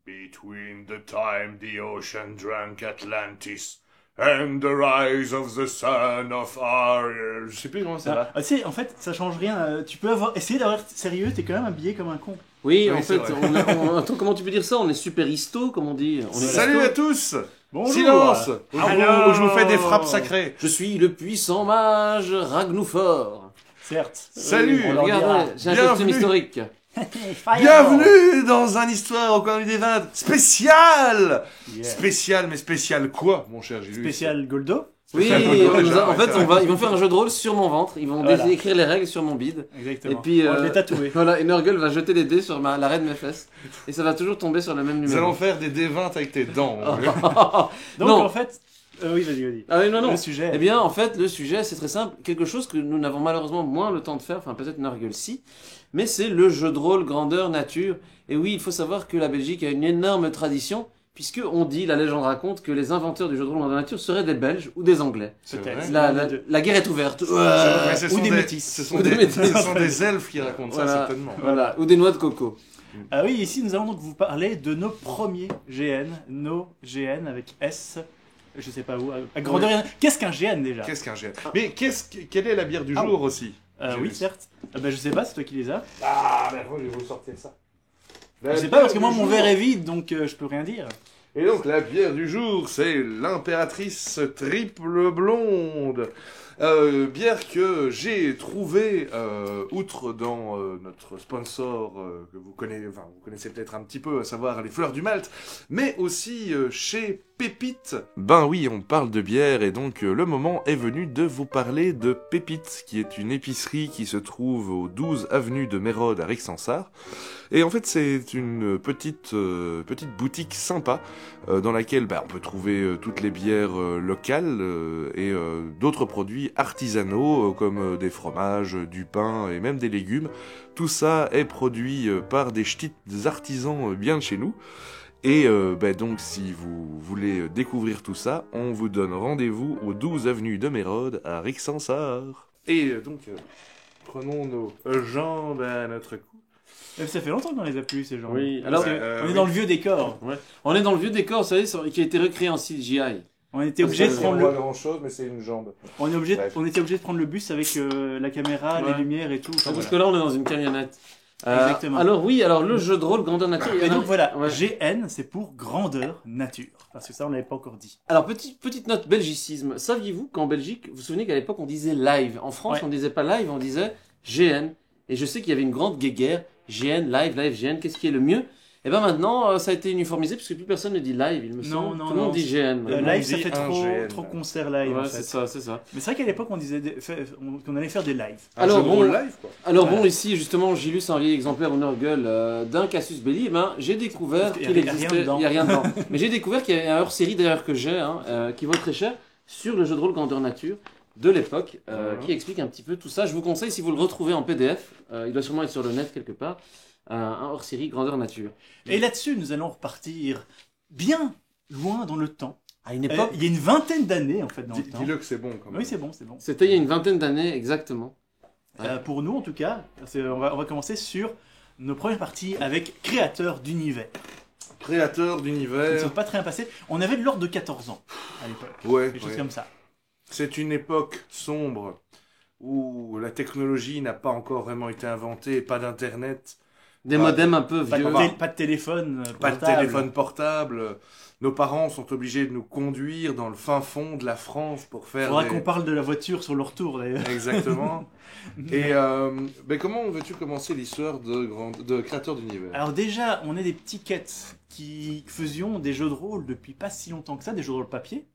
Between the time the ocean drank Atlantis and the rise of the son of Ariel. Je sais plus comment ça va. Tu sais, en fait, ça change rien. Tu peux essayer d'avoir sérieux, t'es quand même habillé comme un con. Oui, Oui, en c'est fait, vrai. attends, comment tu peux dire ça? On est super histo, comme on dit. On est Salut histo. à tous. Bonjour. Silence. Où Alors. je vous fais des frappes sacrées. Je suis le puissant mage Ragnoufor. Certes. Salut. on leur Regarde, dira. ouais, j'ai un costume Bienvenue. historique. Bienvenue dans un histoire au coin des 20 spécial. Yeah. Spécial, mais spécial quoi, mon cher Gilles? Spécial Goldo. Oui, Déjà, en fait, c'est vrai. ils vont faire un jeu de rôle sur mon ventre. Ils vont Voilà. écrire les règles sur mon bide. Exactement. Et puis, On va les tatouer. Voilà, et Nurgle va jeter les dés sur l'arrêt de mes fesses. Et ça va toujours tomber sur le même Nous numéro. allons faire des D20 avec tes dents. mon vieux. Donc Non. en fait, oui, vas-y. Ah oui, non, non. Le sujet. Eh bien, en fait, le sujet, c'est très simple. Quelque chose que nous n'avons malheureusement moins le temps de faire, enfin peut-être Nurgle si, mais c'est le jeu de rôle grandeur nature. Et oui, il faut savoir que la Belgique a une énorme tradition, puisque on dit, la légende raconte, que les inventeurs du jeu de rôle grandeur nature seraient des Belges ou des Anglais. C'est Peut-être. vrai. La guerre est ouverte. Mais ce ou sont des métis. Ce sont Ou des des, métis. ce sont des elfes qui racontent ça, Voilà. certainement. Voilà, ou des noix de coco. Ah oui, ici nous allons donc vous parler de nos premiers GN, nos GN avec S, je sais pas où, à grandeur. Qu'est-ce qu'un GN déjà? Qu'est-ce qu'un GN? Mais quelle est la bière du Ah. jour aussi? Oui, certes. Ben, je sais pas, c'est toi qui les as. Ah, ben je vais vous sortir ça. Je sais pas parce que moi mon verre est vide donc je peux rien dire. Et donc la bière du jour, c'est l'impératrice triple blonde. Bière que j'ai trouvée, outre dans notre sponsor que vous connaissez peut-être un petit peu, à savoir les Fleurs du Malte, mais aussi chez Pépite. Ben oui, on parle de bière et donc le moment est venu de vous parler de Pépite, qui est une épicerie qui se trouve au 12 avenue de Mérode à Rixensart. Et en fait, c'est une petite boutique sympa dans laquelle on peut trouver toutes les bières locales et d'autres produits artisanaux comme des fromages, du pain et même des légumes. Tout ça est produit par des ch'tis artisans bien de chez nous. Et donc, si vous voulez découvrir tout ça, on vous donne rendez-vous au 12 avenue de Mérode à Rixensart. Et donc, prenons nos jambes à notre cou. Ça fait longtemps qu'on les a plus ces gens. Oui, Alors, alors, on est dans le vieux décor. Ouais. On est dans le vieux décor, vous savez, qui a été recréé en CGI. On était obligé de prendre le. grand chose, mais c'est une jambe. On était obligé de prendre le bus avec la caméra, Ouais. les lumières et tout. Enfin, Parce voilà. que là, on est dans une camionnette. Exactement. Alors oui, alors le jeu de rôle grandeur nature. il y Et en a- donc voilà, Ouais. GN c'est pour grandeur nature. Parce que ça on l'avait pas encore dit. Alors petite note belgicisme. Saviez-vous qu'en Belgique, vous vous souvenez qu'à l'époque on disait live. En France, Ouais. on disait pas live, on disait GN. Et je sais qu'il y avait une grande guéguerre. GN, live, GN. Qu'est-ce qui est le mieux? Et ben maintenant, ça a été uniformisé puisque plus personne ne dit live, il me semble. Tout le monde dit GN. Le monde Live ça dit fait un trop, GN. trop concert live en Ouais, fait. c'est ça, c'est ça. Mais c'est vrai qu'à l'époque on disait qu'on allait faire des lives. Alors, bon, live, quoi. Alors Voilà. bon, ici justement, j'ai lu un vieil exemplaire au Nurgle d'un Cassius Belli. J'ai découvert Il y qu'il a rien existait. dedans. Il y a rien dedans. Mais j'ai découvert qu'il y a un hors-série d'ailleurs que j'ai, qui vaut très cher, sur le jeu de rôle grandeur nature de l'époque, qui explique un petit peu tout ça. Je vous conseille, si vous le retrouvez en PDF, il doit sûrement être sur le net quelque part, un hors-série grandeur nature. Et là-dessus nous allons repartir bien loin dans le temps. À une époque, Il y a une vingtaine d'années en fait dans le temps. Dis-le que c'est bon, quand même. Oui c'est bon, c'est bon. c'était il y a une vingtaine d'années exactement. Pour nous en tout cas, on va commencer sur nos premières parties avec créateur d'univers. Créateur Ils ne d'univers. sont pas très bien passés. On avait de l'ordre de 14 ans à l'époque. Ouais, Des choses ouais. comme ça. C'est une époque sombre où la technologie n'a pas encore vraiment été inventée, pas d'internet, Des Pas- modems un peu Pas vieux. pas de téléphone pas de portable. téléphone portable. Nos parents sont obligés de nous conduire dans le fin fond de la France pour faire Faudra des... qu'on parle de la voiture sur le retour d'ailleurs. Exactement. Et comment veux-tu commencer l'histoire de créateur d'univers? Alors déjà, on est des petits quêtes qui faisions des jeux de rôle depuis pas si longtemps que ça, des jeux de rôle papier.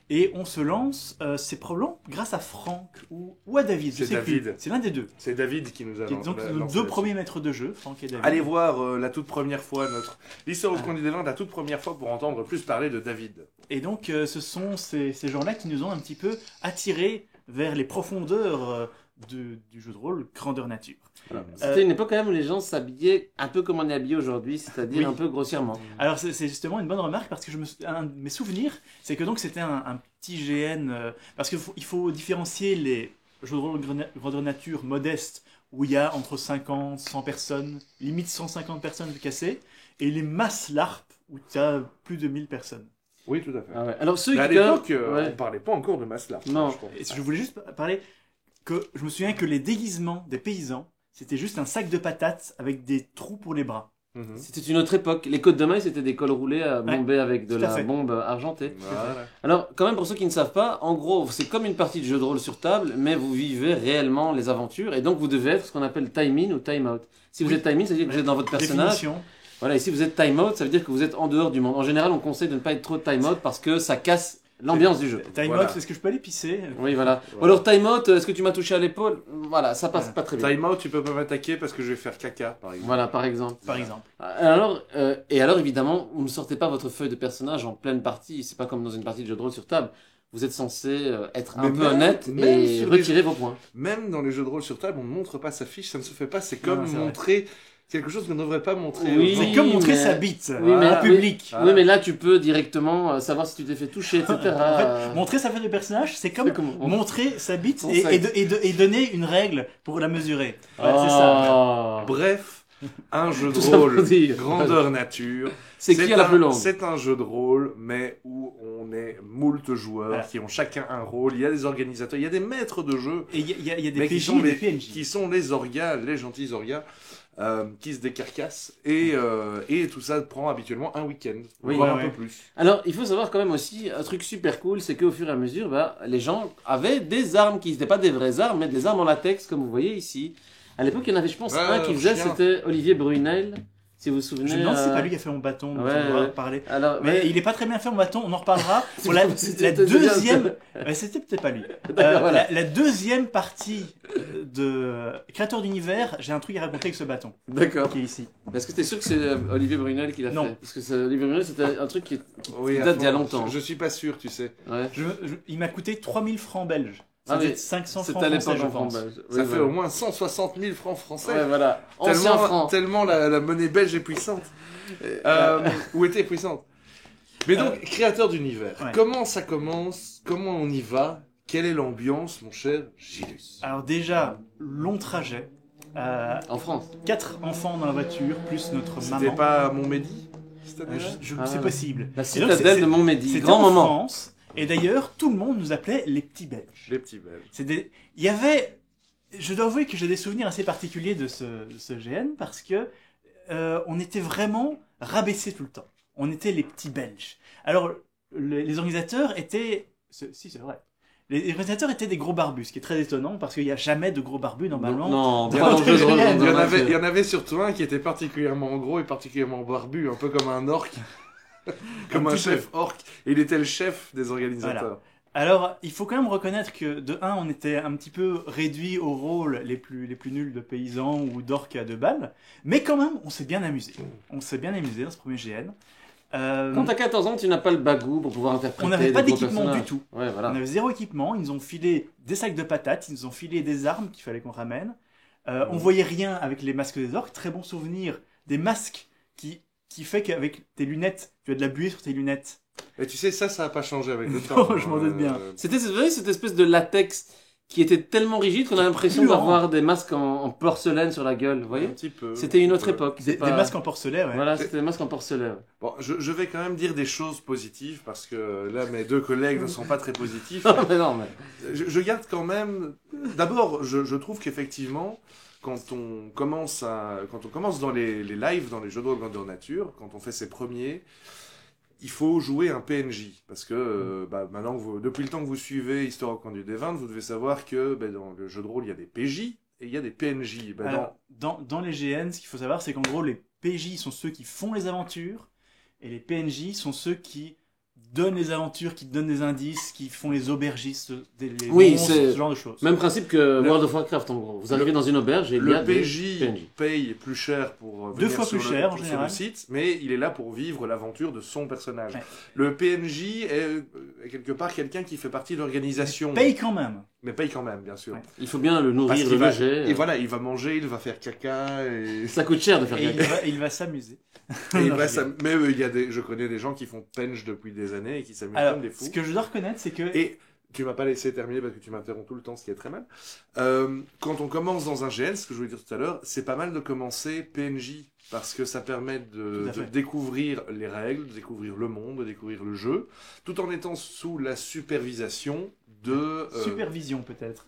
Et on se lance, c'est probablement grâce à Franck ou à David. je C'est sais plus. David. C'est l'un des deux. C'est David qui nous a Qui est donc lancé nos deux là-dessus. premiers maîtres de jeu, Franck et David. Allez voir la toute première fois, l'histoire au coin du Devin, la toute première fois pour entendre plus parler de David. Et donc, ce sont ces gens-là qui nous ont un petit peu attirés vers les profondeurs du jeu de rôle grandeur nature. C'était une époque quand même où les gens s'habillaient un peu comme on est habillé aujourd'hui, c'est-à-dire Oui. un peu grossièrement. Alors c'est justement une bonne remarque parce que un de mes souvenirs, c'est que donc c'était un petit GN parce qu'il faut différencier les jeux de rôle grandeur nature modestes où il y a entre 50 100 personnes, limite 150 personnes cassées, et les masses LARP où tu as plus de 1000 personnes. Oui, tout à fait. Ah ouais. Alors ceux Mais à qui l'époque, ouais. on parlait pas encore de masse large. Non. je crois. Et je voulais juste parler que je me souviens que les déguisements des paysans, c'était juste un sac de patates avec des trous pour les bras. Mhm. C'était une autre époque. Les côtes de maille, c'était des cols roulés bombés avec de tout à la fait. bombe argentée. Voilà. Alors, quand même, pour ceux qui ne savent pas, en gros, c'est comme une partie de jeu de rôle sur table, mais vous vivez réellement les aventures, et donc vous devez être ce qu'on appelle time-in ou time-out. Si vous Oui. êtes time-in, ça veut dire que vous êtes dans votre personnage. Définition. Voilà, et si vous êtes time-out, ça veut dire que vous êtes en dehors du monde. En général, on conseille de ne pas être trop time-out parce que ça casse l'ambiance du jeu. Time Voilà. out, est-ce que je peux aller pisser? Oui, voilà. Voilà. Ou alors time-out, est-ce que tu m'as touché à l'épaule? Voilà, ça passe pas très bien. Time out, tu peux pas m'attaquer parce que je vais faire caca, par exemple. Voilà, par exemple. Par exemple. Alors, et alors, évidemment, vous ne sortez pas votre feuille de personnage en pleine partie. C'est pas comme dans une partie de jeu de rôle sur table. Vous êtes censé être un Mais peu même- honnête même et sur les retirer vos points. Même dans les jeux de rôle sur table, on ne montre pas sa fiche, ça ne se fait pas. C'est Non, comme c'est vrai. montrer quelque chose qu'on ne devrait pas montrer. Oui, aux gens. C'est comme montrer mais- sa bite Oui, mais- en public. Voilà. Oui, mais là, tu peux directement savoir si tu t'es fait toucher, etc. En fait, montrer sa feuille de personnage, c'est comme C'est comme- montrer sa bite Son et, sexe. et donner une règle pour la mesurer. Oh. Ouais, c'est ça. Bref, un jeu de Tout ça pour rôle dire. grandeur nature. C'est qui a la plus longue? C'est un jeu de rôle, mais où on est moult joueurs Voilà. qui ont chacun un rôle. Il y a des organisateurs, il y a des maîtres de jeu Et il y a des mais qui PJ sont et des les, PNJ. qui sont les orgas, les gentils orgas, qui se décarcassent. Et tout ça prend habituellement un week-end, Oui, voire ouais, un ouais. peu plus. Alors, il faut savoir quand même aussi, un truc super cool, c'est qu'au fur et à mesure, les gens avaient des armes qui n'étaient pas des vraies armes, mais des armes en latex, comme vous voyez ici. À l'époque, il y en avait, je pense, un qui faisait, chien. c'était Olivier Brunel, si vous vous souvenez. Je me demande si c'est pas lui qui a fait mon bâton dont ouais, on va ouais. parler. Alors, Mais il est pas très bien fait mon bâton, on en reparlera. C'est Pour la pas- c'était deuxième... bien. C'était peut-être pas lui. D'accord, voilà. La deuxième partie de Créateur d'univers, j'ai un truc à raconter avec ce bâton D'accord. qui est ici. Est-ce que t'es sûr que c'est Olivier Brunel qui l'a Non. fait? Parce que Olivier Brunel, c'était un truc qui Oui, date à d'il y a fond. longtemps. Je suis pas sûr, tu sais. Ouais. Il m'a coûté 3000 francs belges. Ah Ça oui, faisait 500 C'était francs à français, l'époque je en pense. francs belges. Ça Oui, fait voilà. au moins 160 000 francs français. Ouais, voilà. Ancien Tellement, franc. tellement la monnaie belge est puissante. Ou était puissante. Mais donc, créateur d'univers. Ouais. Comment ça commence? Comment on y va? Quelle est l'ambiance, mon cher Gilus? Alors déjà, long trajet. En France. 4 enfants dans la voiture, plus notre C'était maman. pas Montmédy cette année-là? Ah, C'est ouais. possible. La Et donc, citadelle de Montmédy. C'était Grand en moment. France. Et d'ailleurs, tout le monde nous appelait les petits Belges. Les petits Belges. Il y avait... Je dois avouer que j'ai des souvenirs assez particuliers de ce GN parce que on était vraiment rabaissés tout le temps. On était les petits Belges. Alors, les organisateurs étaient... Si, c'est vrai. Les organisateurs étaient des gros barbus, ce qui est très étonnant parce qu'il n'y a jamais de gros barbus normalement. Non, Dans pas dans le jeu de rôle, GN. dans Il y le- en avait surtout un qui était particulièrement gros et particulièrement barbu, un peu comme un orc. Comme un petit chef orc. Et il était le chef des organisateurs. Alors, il faut quand même reconnaître que, de un, on était un petit peu réduit aux rôles les plus nuls de paysans ou d'orques à 2 balles, mais quand même, on s'est bien amusé. On s'est bien amusé dans ce premier GN. Quand t'as 14 ans, tu n'as pas le bagou pour pouvoir interpréter. On n'avait pas des gros d'équipement personnages. du tout. Ouais, voilà. On avait 0 équipement, ils nous ont filé des sacs de patates, ils nous ont filé des armes qu'il fallait qu'on ramène. On voyait rien avec les masques des orques, très bon souvenir des masques qui fait qu'avec tes lunettes, tu as de la buée sur tes lunettes. Et tu sais, ça a pas changé avec le temps. Non, je m'en doute bien. C'était vous voyez, cette espèce de latex qui était tellement rigide qu'on a l'impression Gluant. d'avoir des masques en porcelaine sur la gueule, vous voyez Un petit peu. C'était une autre Ouais. époque. Des c'est pas- masques en porcelain, ouais. Voilà, c'était des masques en porcelaine. Bon, je vais quand même dire des choses positives parce que là, mes 2 collègues ne sont pas très positifs. Non, mais non, mais... Je garde quand même. D'abord, je trouve qu'effectivement, quand on commence dans les lives, dans les jeux de rôle grandeur nature, quand on fait ses premiers, il faut jouer un PNJ. Parce que maintenant, depuis le temps que vous suivez Histoire au coin du D20, vous devez savoir que dans le jeu de rôle, il y a des PJ et il y a des PNJ. Alors, dans les GN, ce qu'il faut savoir, c'est qu'en gros, les PJ sont ceux qui font les aventures, et les PNJ sont ceux qui donnent les aventures, qui donnent des indices, qui font les aubergistes, les Oui, monstres, c'est- ce genre de choses. Même principe que World of Warcraft, en gros. Vous arrivez dans une auberge et il y a Le des PJ PNJ. paye plus cher pour 2 venir fois sur plus le- cher, en sur général. le site, mais il est là pour vivre l'aventure de son personnage. Ouais. Le PNJ est quelque part quelqu'un qui fait partie de l'organisation, Paye quand même. mais paye quand même, bien sûr. Ouais. Il faut bien le Parce nourrir, qu'il le va- loger. Et voilà, il va manger, il va faire caca, et, Ça coûte cher de faire Et caca. il va s'amuser. et il Non, va je s'am- Mais je connais des gens qui font pench depuis des années et qui s'amusent Alors, comme des fous. ce que je dois reconnaître, c'est que Et Tu m'as pas laissé terminer parce que tu m'interromps tout le temps, ce qui est très mal. Quand on commence dans un GN, ce que je voulais dire tout à l'heure, c'est pas mal de commencer PNJ parce que ça permet Tout à de fait. découvrir les règles, de découvrir le monde, de découvrir le jeu, tout en étant sous la supervision de... Supervision peut-être.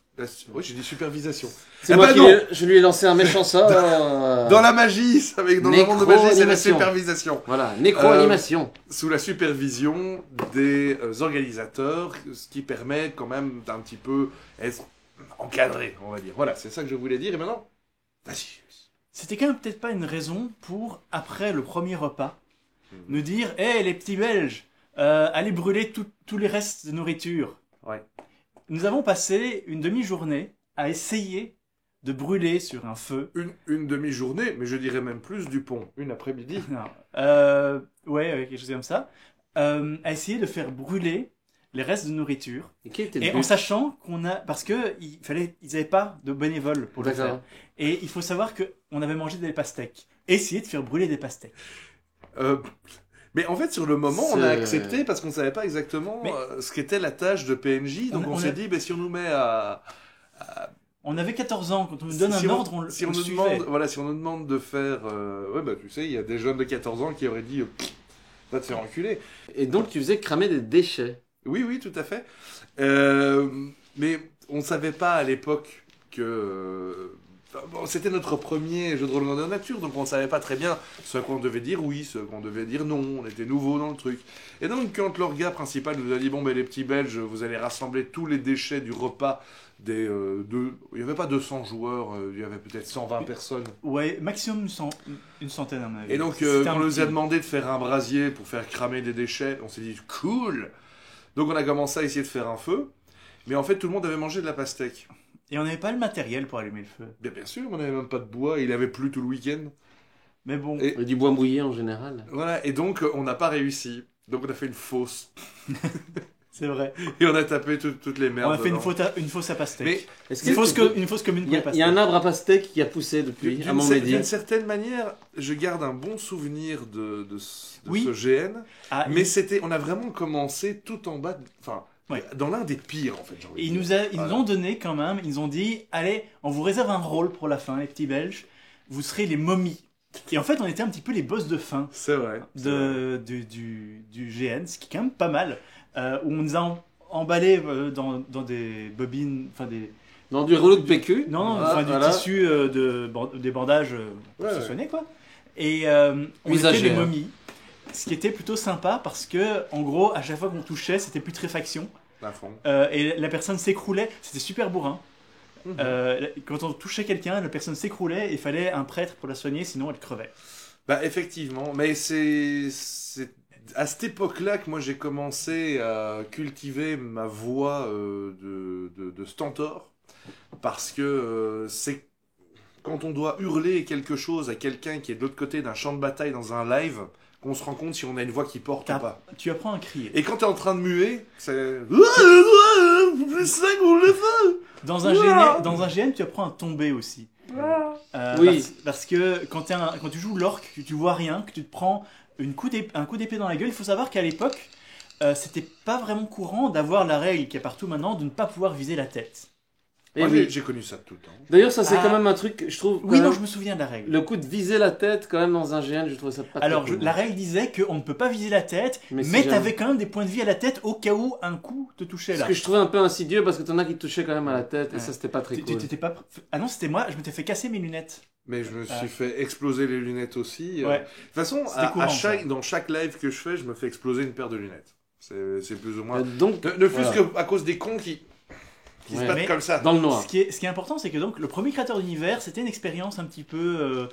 Oui, j'ai dit supervision. C'est Ah moi bah qui non. je lui ai lancé un méchant sort. Dans la magie, dans le monde de magie, c'est la Nécro-animation. supervision. Voilà, nécro-animation. Sous la supervision des organisateurs, ce qui permet quand même d'un petit peu être encadré, on va dire. Voilà, c'est ça que je voulais dire. Et maintenant, vas-y. C'était quand même peut-être pas une raison pour, après le premier repas, nous dire « Hé, les petits Belges, allez brûler tous les restes de nourriture. » Ouais. Nous avons passé une demi-journée à essayer de brûler sur un feu. Une demi-journée, mais je dirais même plus du pont. Une après-midi. Non, ouais, quelque chose comme ça. À essayer de faire brûler les restes de nourriture. Et quel était le Et but? en sachant qu'on a... Parce que ils n'avaient pas de bénévoles pour le D'accord. faire. Et il faut savoir qu'on avait mangé des pastèques. Essayer de faire brûler des pastèques. Mais en fait, sur le moment, on a C'est- accepté parce qu'on savait pas exactement Mais- ce qu'était la tâche de PNJ. Donc On on a- s'est dit, si on nous met à... On avait 14 ans, quand on nous donne si un on- ordre, on si on le nous suivait. demande, voilà, si on nous demande de faire, ouais, bah tu sais, il y a des jeunes de 14 ans qui auraient dit, va te faire enculer. Et donc tu faisais cramer des déchets. Oui, oui, tout à fait. Mais on savait pas à l'époque que bon, c'était notre premier jeu de rôle dans la nature, donc on savait pas très bien ce qu'on devait dire oui, ce qu'on devait dire non. On était nouveau dans le truc. Et donc quand l'orga principal nous a dit bon ben les petits Belges, vous allez rassembler tous les déchets du repas il y avait pas 200 joueurs, il y avait peut-être 120 personnes. Ouais, maximum une centaine à mon avis. Et donc C'était quand un on nous a petit- demandé de faire un brasier pour faire cramer des déchets, on s'est dit cool. Donc on a commencé à essayer de faire un feu, mais en fait tout le monde avait mangé de la pastèque. Et on n'avait pas le matériel pour allumer le feu. Bien sûr, on n'avait même pas de bois, il avait plu tout le week-end. Mais bon, Et- Et du bois mouillé en général. Voilà, et donc on n'a pas réussi. Donc on a fait une fausse. c'est vrai. Et on a tapé toutes les merdes. On a fait dedans. une fausse à pastèque. Mais Est-ce Une que fausse, tu peux- une fausse commune Il pour y, les a, il y a pastèques. un arbre à pastèque qui a poussé depuis à Montmédy. d'une certaine manière, je garde un bon souvenir de Oui. ce GN. Ah, Mais on a vraiment commencé tout en bas, enfin, Ouais. dans l'un des pires en fait. j'ai envie Et de ils dire. nous Voilà. ont donné quand même, ils ont dit, allez, on vous réserve un rôle pour la fin, les petits Belges. Vous serez les momies. Et en fait, on était un petit peu les boss de fin C'est vrai. c'est vrai. du GN, ce qui est quand même pas mal. Où on nous a emballés dans des bobines, enfin des... Dans du rouleau de PQ. Non, Ah, enfin du voilà. tissu des bandages pour Ouais, se ouais. soigner, quoi. Et on Usagé, était les hein. momies. Ce qui était plutôt sympa parce que, en gros, à chaque fois qu'on touchait, c'était putréfaction. À fond. Et la personne s'écroulait. C'était super bourrin. Mhm. Quand on touchait quelqu'un, la personne s'écroulait et il fallait un prêtre pour la soigner, sinon elle crevait. Bah effectivement, mais c'est à cette époque-là que moi j'ai commencé à cultiver ma voix de stentor, parce que c'est quand on doit hurler quelque chose à quelqu'un qui est de l'autre côté d'un champ de bataille dans un live qu'on se rend compte si on a une voix qui porte ou T'as- pas. Tu apprends à crier. Et quand t'es en train de muer, c'est... Plus ça qu'on le fait. Dans un GN, tu apprends à tomber aussi. Oui. Parce que quand tu joues l'orque, que tu vois rien, que tu te prends un coup d'épée dans la gueule, il faut savoir qu'à l'époque, c'était pas vraiment courant d'avoir la règle qui est partout maintenant de ne pas pouvoir viser la tête. Et Moi, oui. j'ai connu ça tout le temps. D'ailleurs, ça c'est Ah. quand même un truc, je trouve. Oui, quand non, même, je me souviens de la règle. Le coup de viser la tête, quand même, dans un GN, je trouve ça pas Alors, très cool. la règle disait qu'on ne peut pas viser la tête, Mais mais, si t'avais jamais. quand même des points de vie à la tête au cas où un coup te touchait Ce là. que je trouvais un peu insidieux parce que t'en as qui te touchaient quand même à la tête et Ouais. ça c'était pas très Tu- cool. tu- t'étais pas... Ah non, c'était moi, je m'étais fait casser mes lunettes. Mais je me suis Ah. fait exploser les lunettes aussi. Ouais. De toute façon, C'était courant, dans chaque live que je fais, je me fais exploser une paire de lunettes. C'est plus ou moins... Donc, Ne fût-ce voilà. qu'à cause des cons qui se Ouais. battent Mais- comme ça. Dans le noir. Ce qui est important, c'est que donc le premier créateur d'univers, c'était une expérience un petit peu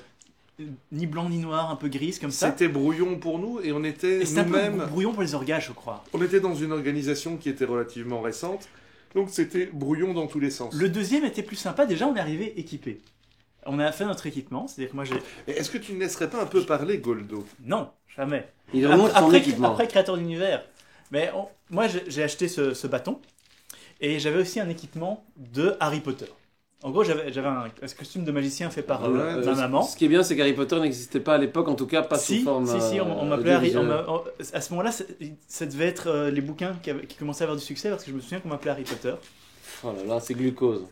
ni blanc ni noir, un peu grise comme ça. C'était brouillon pour nous et on était Et c'était un peu nous-mêmes... brouillon pour les orgages, je crois. On était dans une organisation qui était relativement récente, donc c'était brouillon dans tous les sens. Le deuxième était plus sympa. Déjà, on est arrivé équipé. On a fait notre équipement, c'est-à-dire que moi j'ai... Et est-ce que tu ne laisserais pas un peu parler Goldo? Non, jamais. Il remonte son équipement. Après créateur d'univers. Mais moi j'ai acheté ce bâton et j'avais aussi un équipement de Harry Potter. En gros, j'avais un costume de magicien fait par Ouais, ma maman. Ce qui est bien, c'est qu'Harry Potter n'existait pas à l'époque, en tout cas pas Si, sous forme. si, on m'appelait Harry. audiovisuelle. À ce moment-là, ça devait être les bouquins qui commençaient à avoir du succès parce que je me souviens qu'on m'appelait Harry Potter. Oh là là, c'est glucose.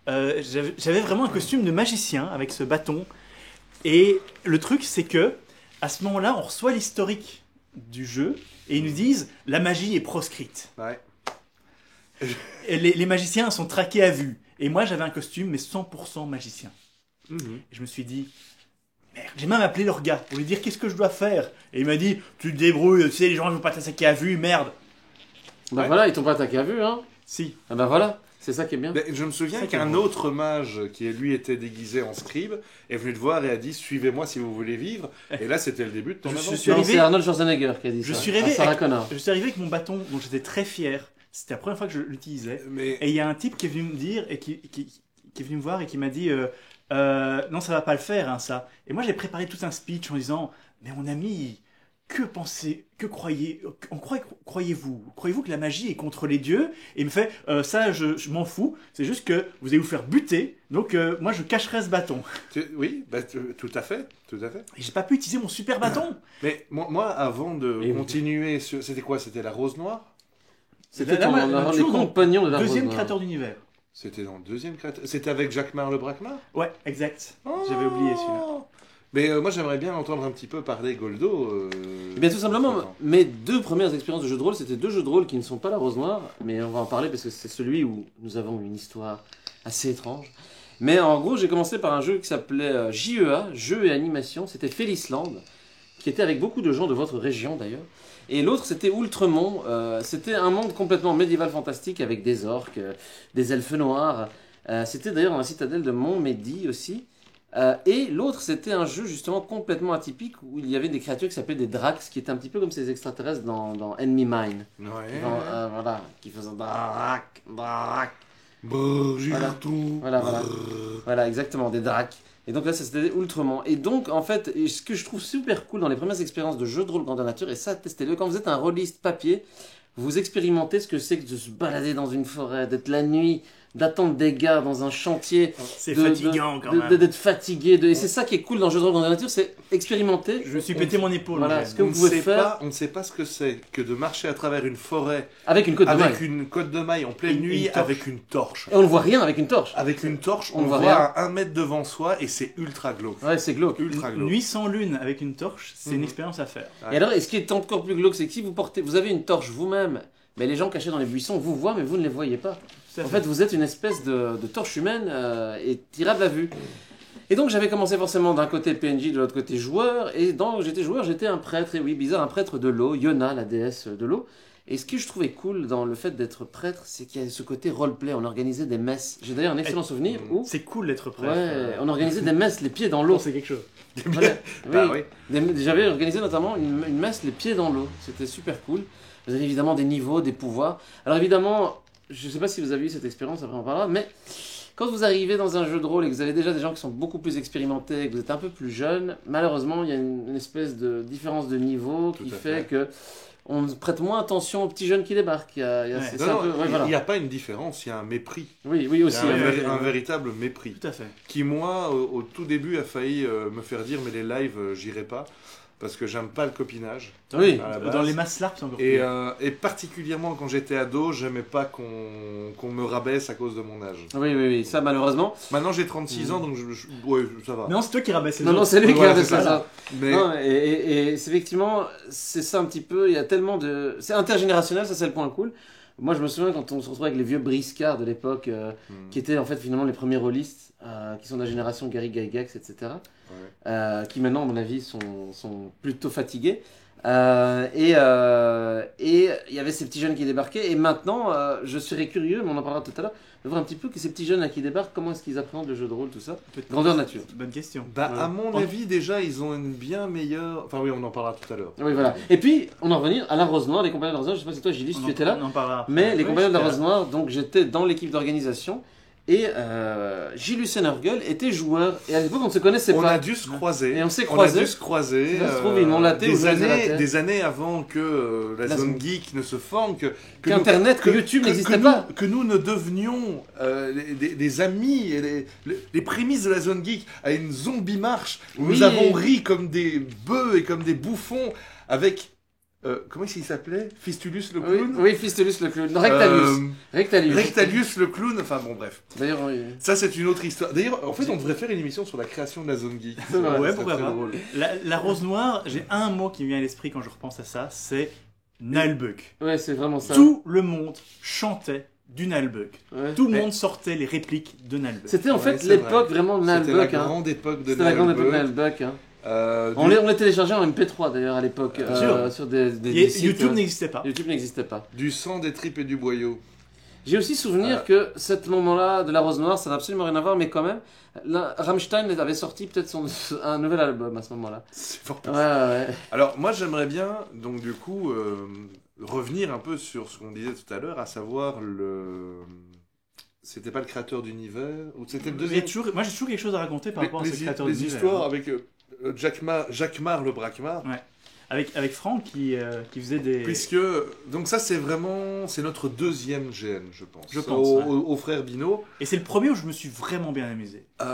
J'avais vraiment un costume de magicien avec ce bâton. Et le truc, c'est que à ce moment-là, on reçoit l'historique du jeu et ils nous disent la magie est proscrite. Ouais. Et les magiciens sont traqués à vue. Et moi, j'avais un costume, mais 100% magicien. Mhm. Et je me suis dit, merde, j'ai même appelé leur gars pour lui dire qu'est-ce que je dois faire. Et il m'a dit, tu te débrouilles, tu sais, les gens ne vont pas t'attaquer à vue, merde. Bah Ouais. voilà, ils t'ont pas attaqué à vue, hein. Si. Ah bah voilà, c'est ça qui est bien. Mais je me souviens Ça qui est qu'un drôle. autre mage qui lui était déguisé en scribe est venu te voir et a dit suivez-moi si vous voulez vivre. Et là c'était le début de ton Je aventure. suis Non, arrivé- c'est Arnold Schwarzenegger qui a dit Je ça. suis à arrivé Sarah avec- Connor. Je suis arrivé avec mon bâton dont j'étais très fier. C'était la première fois que je l'utilisais. Mais Et il y a un type qui est venu me dire et qui est venu me voir et qui m'a dit non, ça va pas le faire, hein, ça. Et moi, j'ai préparé tout un speech en disant mais mon ami, croyez-vous que la magie est contre les dieux? Et il me fait ça, je m'en fous. C'est juste que vous allez vous faire buter. Donc moi, je cacherai ce bâton. oui, bah, tout à fait, tout à fait. Et j'ai pas pu utiliser mon super bâton. Mais moi avant de Et- continuer, c'était quoi? C'était la Rose Noire? C'était Là, moi, les toujours mon compagnons de la Deuxième Rose Noire. créateur d'univers. C'était dans le deuxième créateur. C'était avec Jacquemart le Braquemar? Ouais, exact. J'avais oublié celui-là. Mais moi j'aimerais bien entendre un petit peu parler Goldo. Eh bien tout simplement, Attends. mes deux premières expériences de jeux de rôle, c'était deux jeux de rôle qui ne sont pas la Rose Noire, mais on va en parler parce que c'est celui où nous avons une histoire assez étrange. Mais en gros, j'ai commencé par un jeu qui s'appelait JEA, Jeux et Animation, c'était Félisland, qui était avec beaucoup de gens de votre région d'ailleurs. Et l'autre, c'était Outremont, c'était un monde complètement médiéval fantastique avec des orques, des elfes noirs. C'était d'ailleurs dans la citadelle de Montmédy aussi. Et l'autre, c'était un jeu justement complètement atypique où il y avait des créatures qui s'appelaient des Dracs, qui étaient un petit peu comme ces extraterrestres dans Enemy Mine. Ouais. Voilà, qui faisaient Drac, Drac. Brrr, j'ai Voilà. tout. Voilà. Brrr. Voilà, exactement, des Dracs. Et donc là, ça, c'était Outremont. Et donc, en fait, et ce que je trouve super cool dans les premières expériences de jeux de rôle grandeur nature, et ça, testez-le, quand vous êtes un rôliste papier, vous expérimentez ce que c'est que de se balader dans une forêt, d'être la nuit, d'attendre des gars dans un chantier, C'est de- fatigant quand de- même. d'être fatigué. Et c'est ça qui est cool dans le jeu de rôle grandeur nature, c'est expérimenter. Je me suis pété mon épaule. Voilà, Eugène. ce que On vous ne pouvez sait faire pas, on ne sait pas ce que c'est que de marcher à travers une forêt avec une côte de avec maille. une côte de maille en pleine Une nuit torche. avec une torche. Et on ne voit rien avec une torche. Avec une torche, On on, voit voit à 1 mètre devant soi et c'est ultra glauque. Ouais, c'est glauque. Ultra glauque. Nuit sans lune avec une torche, c'est une Mhm. expérience à faire. Et alors, et ce qui est encore plus glauque, c'est que si vous avez une torche vous-même, mais les gens cachés dans les buissons vous voient, mais vous ne les voyez pas. Tout à En fait, vous êtes une espèce de torche humaine et tirable à vue. Et donc, j'avais commencé forcément d'un côté PNJ, de l'autre côté joueur. Et dans j'étais joueur, j'étais un prêtre. Et oui, bizarre, un prêtre de l'eau, Yona, la déesse de l'eau. Et ce que je trouvais cool dans le fait d'être prêtre, c'est qu'il y a ce côté roleplay. On organisait des messes. J'ai d'ailleurs un excellent souvenir où. C'est cool d'être prêt. Ouais, on organisait des messes les pieds dans l'eau. c'est quelque chose. Voilà. Bah Oui. oui. J'avais organisé notamment une messe les pieds dans l'eau. C'était super cool. Vous avez évidemment des niveaux, des pouvoirs. Alors évidemment, je ne sais pas si vous avez eu cette expérience, après on en parlera, mais quand vous arrivez dans un jeu de rôle et que vous avez déjà des gens qui sont beaucoup plus expérimentés, que vous êtes un peu plus jeune, malheureusement, il y a une espèce de différence de niveau qui Tout à fait fait. que on prête moins attention aux petits jeunes qui débarquent. Ouais. C'est Non, un non, peu- ouais, il voilà. n'y a pas une différence, il y a un mépris. Oui, Il y aussi. a un, ouais, un véritable mépris. Tout à fait. Qui, moi, au tout début, a failli me faire dire mais les lives, j'irai pas. Parce que j'aime pas le copinage. Oui. à la base. Dans les masses LARP, c'est encore Et, plus. et particulièrement quand j'étais ado, j'aimais pas qu'on me rabaisse à cause de mon âge. Oui, ça malheureusement. Maintenant j'ai 36 ans, donc ouais, ça va. Non, c'est toi qui rabaisse les Non, non, autres. c'est lui qui Voilà, a fait c'est ça. ça. Mais Non, et c'est effectivement, c'est ça un petit peu, il y a tellement de... C'est intergénérationnel, ça c'est le point cool. Moi je me souviens quand on se retrouvait avec les vieux briscards de l'époque, qui étaient en fait finalement les premiers rôlistes, qui sont de la génération Gary Gygax, etc. Qui maintenant à mon avis sont plutôt fatigués. Et il y avait ces petits jeunes qui débarquaient, et maintenant je serais curieux, mais on en parlera tout à l'heure, de voir un petit peu que ces petits jeunes là qui débarquent, comment est-ce qu'ils appréhendent le jeu de rôle, tout ça. Grandeur nature. Bonne question. bah, Voilà. à mon avis, déjà, ils ont une bien meilleure. Enfin, oui, on en parlera tout à l'heure. Oui, voilà. Et puis, on en revient à la Rose Noire, les compagnons de la Rose Noire, je sais pas si toi Gilles, si tu étais là. On en parlera. Mais les Oui, compagnons de la j'étais Rose là. Noire, donc j'étais dans l'équipe d'organisation. Et Gilles-Lucien Nurgle était joueur. Et à l'époque, on ne se connaissait On pas. a dû se croiser. Et on s'est On a croisés. dû se croiser. Ça se trouve, ils m'ont laté ou je les ai latés. Des années avant que la zone geek ne se forme, Qu'Internet, que YouTube n'existait pas. Que nous ne devenions des amis, et les prémices de la zone geek à une zombie marche où Oui. nous avons ri comme des bœufs et comme des bouffons avec. Comment il s'appelait? Fistulus le clown? Oui, Fistulus le clown. Non, Rectalius. Rectalius le clown, enfin bon bref. D'ailleurs, Ça c'est une autre histoire. D'ailleurs, en fait on devrait faire une émission sur la création de la zone geek. Ouais, C'est pourquoi très pas. drôle. La rose noire, j'ai un mot qui me vient à l'esprit quand je repense à ça, c'est Nullbuck. ouais, c'est vraiment ça. Tout le monde chantait du Nullbuck. Ouais. Tout le Mais- monde sortait les répliques de Nullbuck. C'était en Ouais, fait c'est l'époque vrai. vraiment de C'était la Nullbuck. Hein. grande époque de C'était la grande époque de Nullbuck. Nullbuck. Hein. Euh, On du, les téléchargeait en MP3 d'ailleurs à l'époque. Bien sûr. Sur des sites, YouTube n'existait pas. YouTube n'existait pas. du sang, des tripes et du boyau. J'ai aussi souvenir que ce moment-là de la Rose Noire, ça n'a absolument rien à voir, mais quand même, Rammstein avait sorti peut-être un nouvel album à ce moment-là. C'est fort Ouais, possible. ouais. Alors moi j'aimerais bien donc du coup revenir un peu sur ce qu'on disait tout à l'heure, à savoir c'était pas le créateur d'univers ou c'était le deuxième. Moi j'ai toujours quelque chose à raconter par rapport à ce créateur les d'univers. histoires avec Jacquemart le Braquemart. Ouais. Avec Franck qui faisait des... Puisque donc ça c'est notre deuxième GN je pense. Je pense, ouais. Au frère Bino. Et c'est le premier où je me suis vraiment bien amusé. La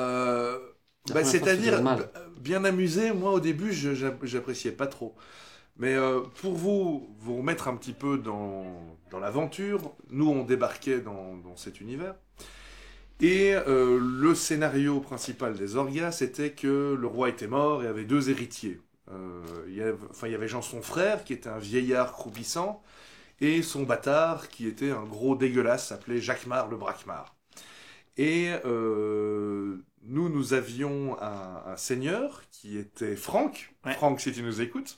première fois, C'est-à-dire c'était mal. bien amusé. Moi au début j'appréciais pas trop. Mais pour vous remettre un petit peu dans l'aventure, nous on débarquait dans cet univers. Et le scénario principal des Orgas, c'était que le roi était mort et avait deux héritiers. Il y avait Jean son frère, qui était un vieillard croupissant, et son bâtard, qui était un gros dégueulasse, appelé Jacquemart le Braquemart. Et nous avions un seigneur, qui était Franck. Ouais. Franck, si tu nous écoutes.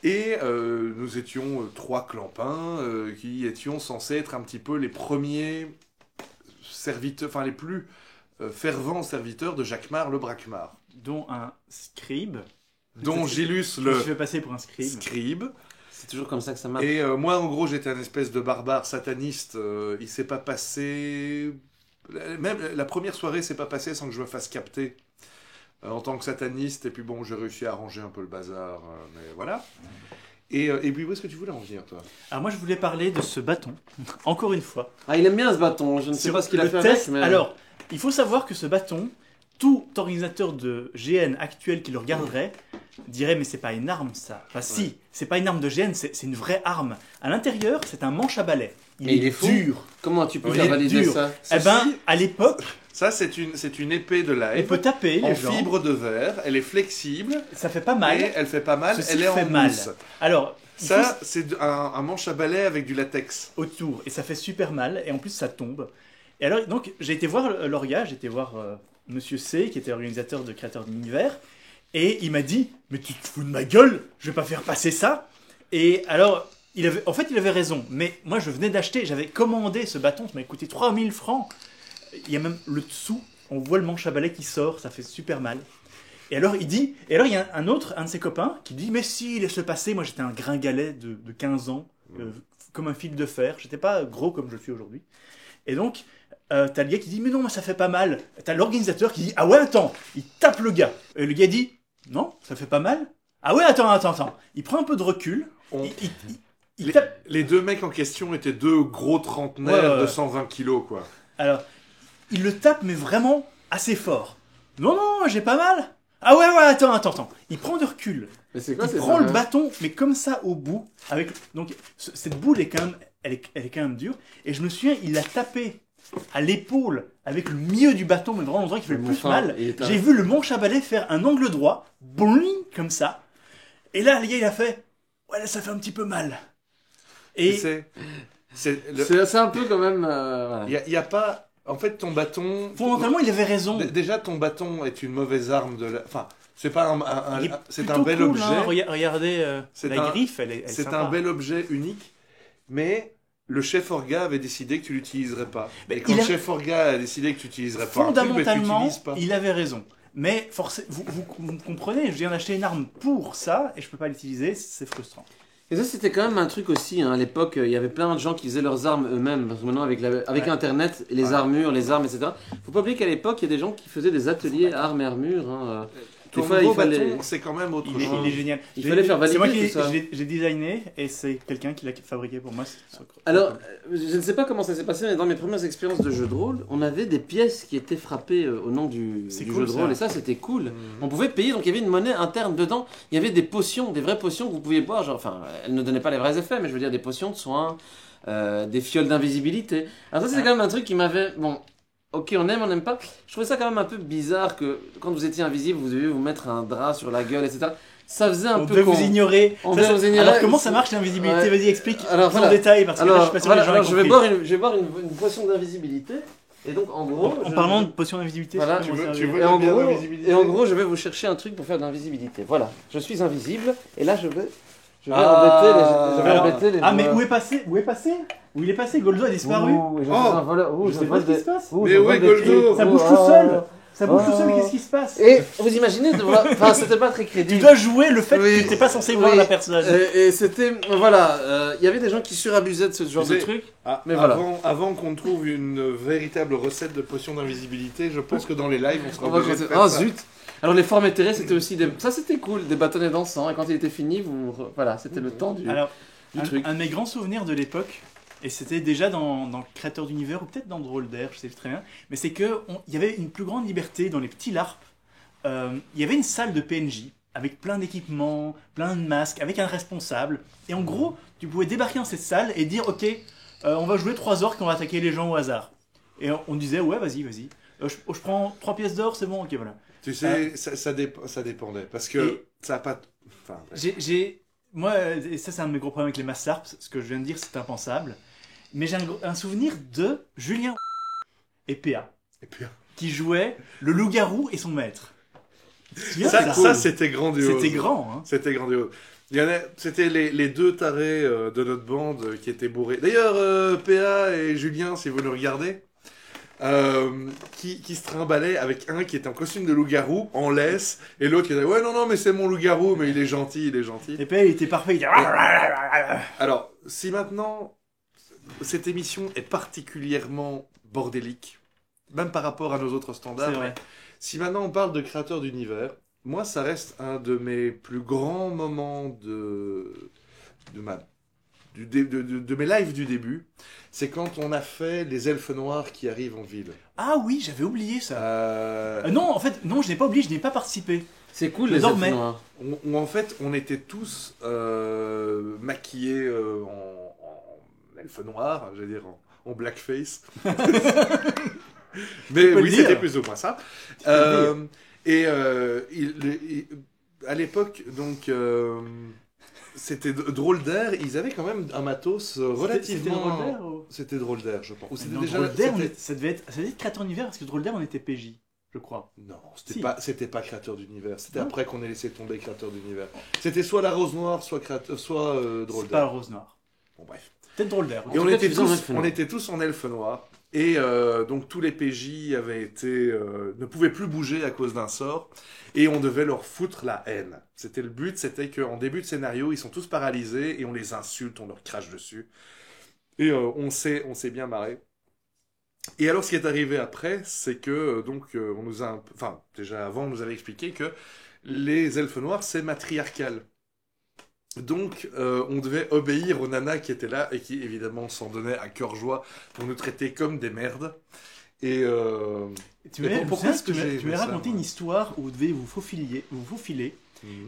Et nous étions trois clampins qui étions censés être un petit peu les premiers serviteurs, enfin les plus fervents serviteurs de Jacquemart le Braquemart. Dont un scribe. Dont Gilus Je me le suis fait passer pour un scribe. scribe. C'est toujours comme ça que ça marche. Et moi, en gros, j'étais un espèce de barbare sataniste. Il s'est pas passé... Même la première soirée s'est pas passée sans que je me fasse capter en tant que sataniste. Et puis bon, j'ai réussi à arranger un peu le bazar. Mais voilà. Et puis, où est-ce que tu voulais en venir, toi? Alors moi je voulais parler de ce bâton, encore une fois. Ah, il aime bien ce bâton. Je ne sais Sur pas ce qu'il a le fait test. avec, mais... Alors, il faut savoir que ce bâton, tout organisateur de GN actuel qui le regarderait dirait mais c'est pas une arme ça. Enfin si, c'est pas une arme de GN, c'est une vraie arme. À l'intérieur, c'est un manche à balai. Mais il est fou. dur. Comment tu peux Il faire est valider dur. ça? Eh ben, Ceci- à l'époque, Ça, c'est une épée de elle live peut taper les en gens. fibre de verre. Elle est flexible Ça fait pas mal. et elle fait pas mal. Ceci Elle est fait en mal. mousse. Alors, il faut Ça, c'est un manche à balai avec du latex. autour et ça fait super mal et en plus ça tombe. Et alors donc j'ai été voir l'orga, j'ai été voir Monsieur C qui était organisateur de Créateur d'Univers et il m'a dit mais tu te fous de ma gueule, je vais pas faire passer ça. Et alors il avait raison, mais moi je venais d'acheter, j'avais commandé ce bâton, ça m'a coûté 3000 francs. Il y a même le dessous, on voit le manche à balai qui sort, ça fait super mal. Et alors il dit, et alors il y a un de ses copains qui dit mais si, laisse-le passer, moi j'étais un gringalet de 15 ans, comme un fil de fer, j'étais pas gros comme je le suis aujourd'hui. Et donc t'as le gars qui dit mais non, moi ça fait pas mal. T'as l'organisateur qui dit ah ouais attends, il tape le gars. Et le gars dit non, ça fait pas mal. Ah ouais attends. Il prend un peu de recul, On- il tape. Les deux mecs en question étaient deux gros trentenaires Ouais. de 120 kilos, quoi. Alors il le tape mais vraiment assez fort. Non, j'ai pas mal. Ah ouais, attends. Il prend du recul. Mais c'est quoi Il ces prend le armes? bâton, mais comme ça au bout. Donc cette boule est quand même, elle est quand même dure. Et je me souviens, il l'a tapé à l'épaule avec le milieu du bâton, mais vraiment l'endroit qui fait le plus Enfin, mal. il est un- J'ai vu le manche à balai faire un angle droit, boing, comme ça. Et là, le gars, il a fait, ouais, là, ça fait un petit peu mal. Et C'est C'est un peu quand même... voilà. il y a pas... En fait, ton bâton... fondamentalement, il avait raison. Déjà, ton bâton est une mauvaise arme de la... Enfin, c'est pas Il est c'est plutôt un bel cool, objet. hein. Regardez C'est la un- griffe, elle est C'est sympa. un bel objet unique, mais le chef Orga avait décidé que tu l'utiliserais pas. Mais Et quand il le a- chef Orga a décidé que tu utiliserais pas un truc, ben, tu Fondamentalement, l'utilises pas. il avait raison. Mais vous comprenez, je viens d'acheter une arme pour ça et je peux pas l'utiliser, c'est frustrant. Et ça, c'était quand même un truc aussi, hein. À l'époque, il y avait plein de gens qui faisaient leurs armes eux-mêmes. Parce que maintenant, avec Internet, les armures, les armes, etc. Faut pas oublier qu'à l'époque, il y a des gens qui faisaient des ateliers armes et armures. Hein. Ton Des fois, nouveau il fallait- bâton, c'est quand même autre chose. Il est génial. Il fallait faire C'est moi valider qui tout ça. j'ai designé et c'est quelqu'un qui l'a fabriqué pour moi. Alors, je ne sais pas comment ça s'est passé, mais dans mes premières expériences de jeu de rôle, on avait des pièces qui étaient frappées au nom du C'est jeu cool, de ça. rôle, et ça c'était cool. Mhm. On pouvait payer, donc il y avait une monnaie interne dedans. Il y avait des potions, des vraies potions que vous pouviez boire. Genre, enfin, elles ne donnaient pas les vrais effets, mais je veux dire des potions de soins, des fioles d'invisibilité. Alors ça, c'est quand même un truc qui m'avait... Bon, ok, on aime, on n'aime pas. Je trouvais ça quand même un peu bizarre que quand vous étiez invisible, vous deviez vous mettre un drap sur la gueule, etc. Ça faisait un On peu devait con. vous ignorer. On Ça, devait vous ignorer. Alors comment ça marche l'invisibilité? Ouais. Vas-y, explique Alors, plus en voilà. détail parce que là, je Alors, suis pas sûr voilà, que les gens alors, aient je vais compris. boire une potion d'invisibilité. Et donc, en gros... En parlant de potion d'invisibilité, Voilà. c'est comment Tu veux- ça tu arrive veux- Et en, bien gros, l'invisibilité. et en gros, je vais vous chercher un truc pour faire de l'invisibilité. Voilà, je suis invisible, et là, je vais Alors, embêter les Ah mais joueurs. où est passé? Où il est passé? Goldo a disparu. Ouh, je suis Oh. un voleur. Ouh, Je je sais pas vole ce qui des- se passe. ouh, Mais je où vole est des Goldo trucs. Ça bouge Oh, tout oh. seul. Ça bouge tout Oh. seul, qu'est-ce qui se passe? Et vous imaginez de voir... Enfin, c'était pas très Tu crédible. dois jouer le fait Oui. que t'es pas censé voir Oui. la personne. Et c'était... Voilà, il y avait des gens qui surabusaient de ce genre Tu de sais, truc. Ah, Mais voilà. avant qu'on trouve une véritable recette de potion d'invisibilité, je pense que dans les lives, on sera On va obligé de continuer. faire Oh ça. zut. Alors les formes éthérées, c'était aussi des... Ça, c'était cool, des bâtonnets dansants. Et quand il était fini, voilà, c'était le temps du Alors, truc. un de mes grands souvenirs de l'époque, et c'était déjà dans Créateur d'univers ou peut-être dans Drôle d'air, je sais plus très bien, mais c'est que il y avait une plus grande liberté dans les petits LARP. Il y avait une salle de PNJ avec plein d'équipements, plein de masques, avec un responsable. Et en gros, tu pouvais débarquer dans cette salle et dire ok, on va jouer 3 orques, on va attaquer les gens au hasard. Et on disait ouais, vas-y. Je prends 3 pièces d'or, c'est bon, ok, voilà. Tu sais, ça dépendait. Parce que Et- ça a pas. Enfin, bref. Moi, et ça c'est un de mes gros problèmes avec les mass LARP, ce que je viens de dire c'est impensable. Mais j'ai un souvenir de Julien et PA, Et puis, qui jouait le loup-garou et son maître. Tu te souviens de ça c'était grandiose. C'était grand, hein. C'était grandiose. C'était les deux tarés de notre bande qui étaient bourrés. D'ailleurs, PA et Julien, si vous nous regardez, qui se trimballaient avec un qui était en costume de loup-garou, en laisse, et l'autre qui disait ouais non mais c'est mon loup-garou, mais il est gentil. Et PA il était parfait, il disait... Alors, si maintenant cette émission est particulièrement bordélique, même par rapport à nos autres standards, C'est vrai. si maintenant on parle de créateur d'univers, moi ça reste un de mes plus grands moments de mes lives du début, c'est quand on a fait les elfes noirs qui arrivent en ville. Ah oui, j'avais oublié ça. Non, en fait, non, je n'ai pas oublié, je n'ai pas participé. C'est cool, Je les dormais. elfes noirs. Où en fait on était tous maquillés en elfes noirs, je veux dire en blackface. Mais peux le oui, dire. c'était plus ou moins ça. peux le À l'époque, donc, c'était drôle d'air. Ils avaient quand même un matos relativement. C'était Drôle d'air ou... C'était drôle d'air, je pense. Ou c'était Non, déjà. Drôle d'air, c'était- ça devait être Créateur d'univers parce que Drôle d'air on était PJ, je crois. Non, Si. c'était pas créateur d'univers. C'était Non. après qu'on ait laissé tomber créateur d'univers. C'était soit la rose noire, soit drôle C'est pas d'air. Rose Noire. Bon bref. Peut-être Drôle d'air. Et En on tout cas, était, tu faisais en tous, elfe noir. on était tous en elfe noir. Et donc tous les PJ avaient été, ne pouvaient plus bouger à cause d'un sort. Et on devait leur foutre la haine. C'était le but, c'était qu'en début de scénario, ils sont tous paralysés et on les insulte, on leur crache dessus. Et on s'est bien marré. Et alors ce qui est arrivé après, c'est que on nous a, enfin déjà avant on nous avait expliqué que les elfes noirs c'est matriarcal. Donc, on devait obéir aux nanas qui étaient là et qui, évidemment, s'en donnaient à cœur joie pour nous traiter comme des merdes. Et Tu Mais m'avais pourquoi est-ce que j'ai tu m'avais aimé ça, raconté moi une histoire où vous devez vous faufiler.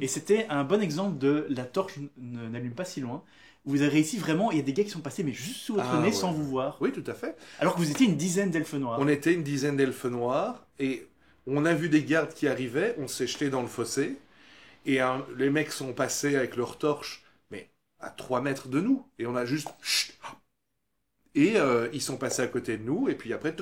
Et c'était un bon exemple de la torche n'allume pas si loin. Vous avez réussi vraiment, il y a des gars qui sont passés mais juste sous votre Ah, nez ouais. sans vous voir. oui, tout à fait. Alors que vous étiez une dizaine d'elfes noirs. On était une dizaine d'elfes noirs et on a vu des gardes qui arrivaient, on s'est jeté dans le fossé et les mecs sont passés avec leurs torches, mais à 3 mètres de nous. Et on a juste... chut, et ils sont passés à côté de nous, et puis après,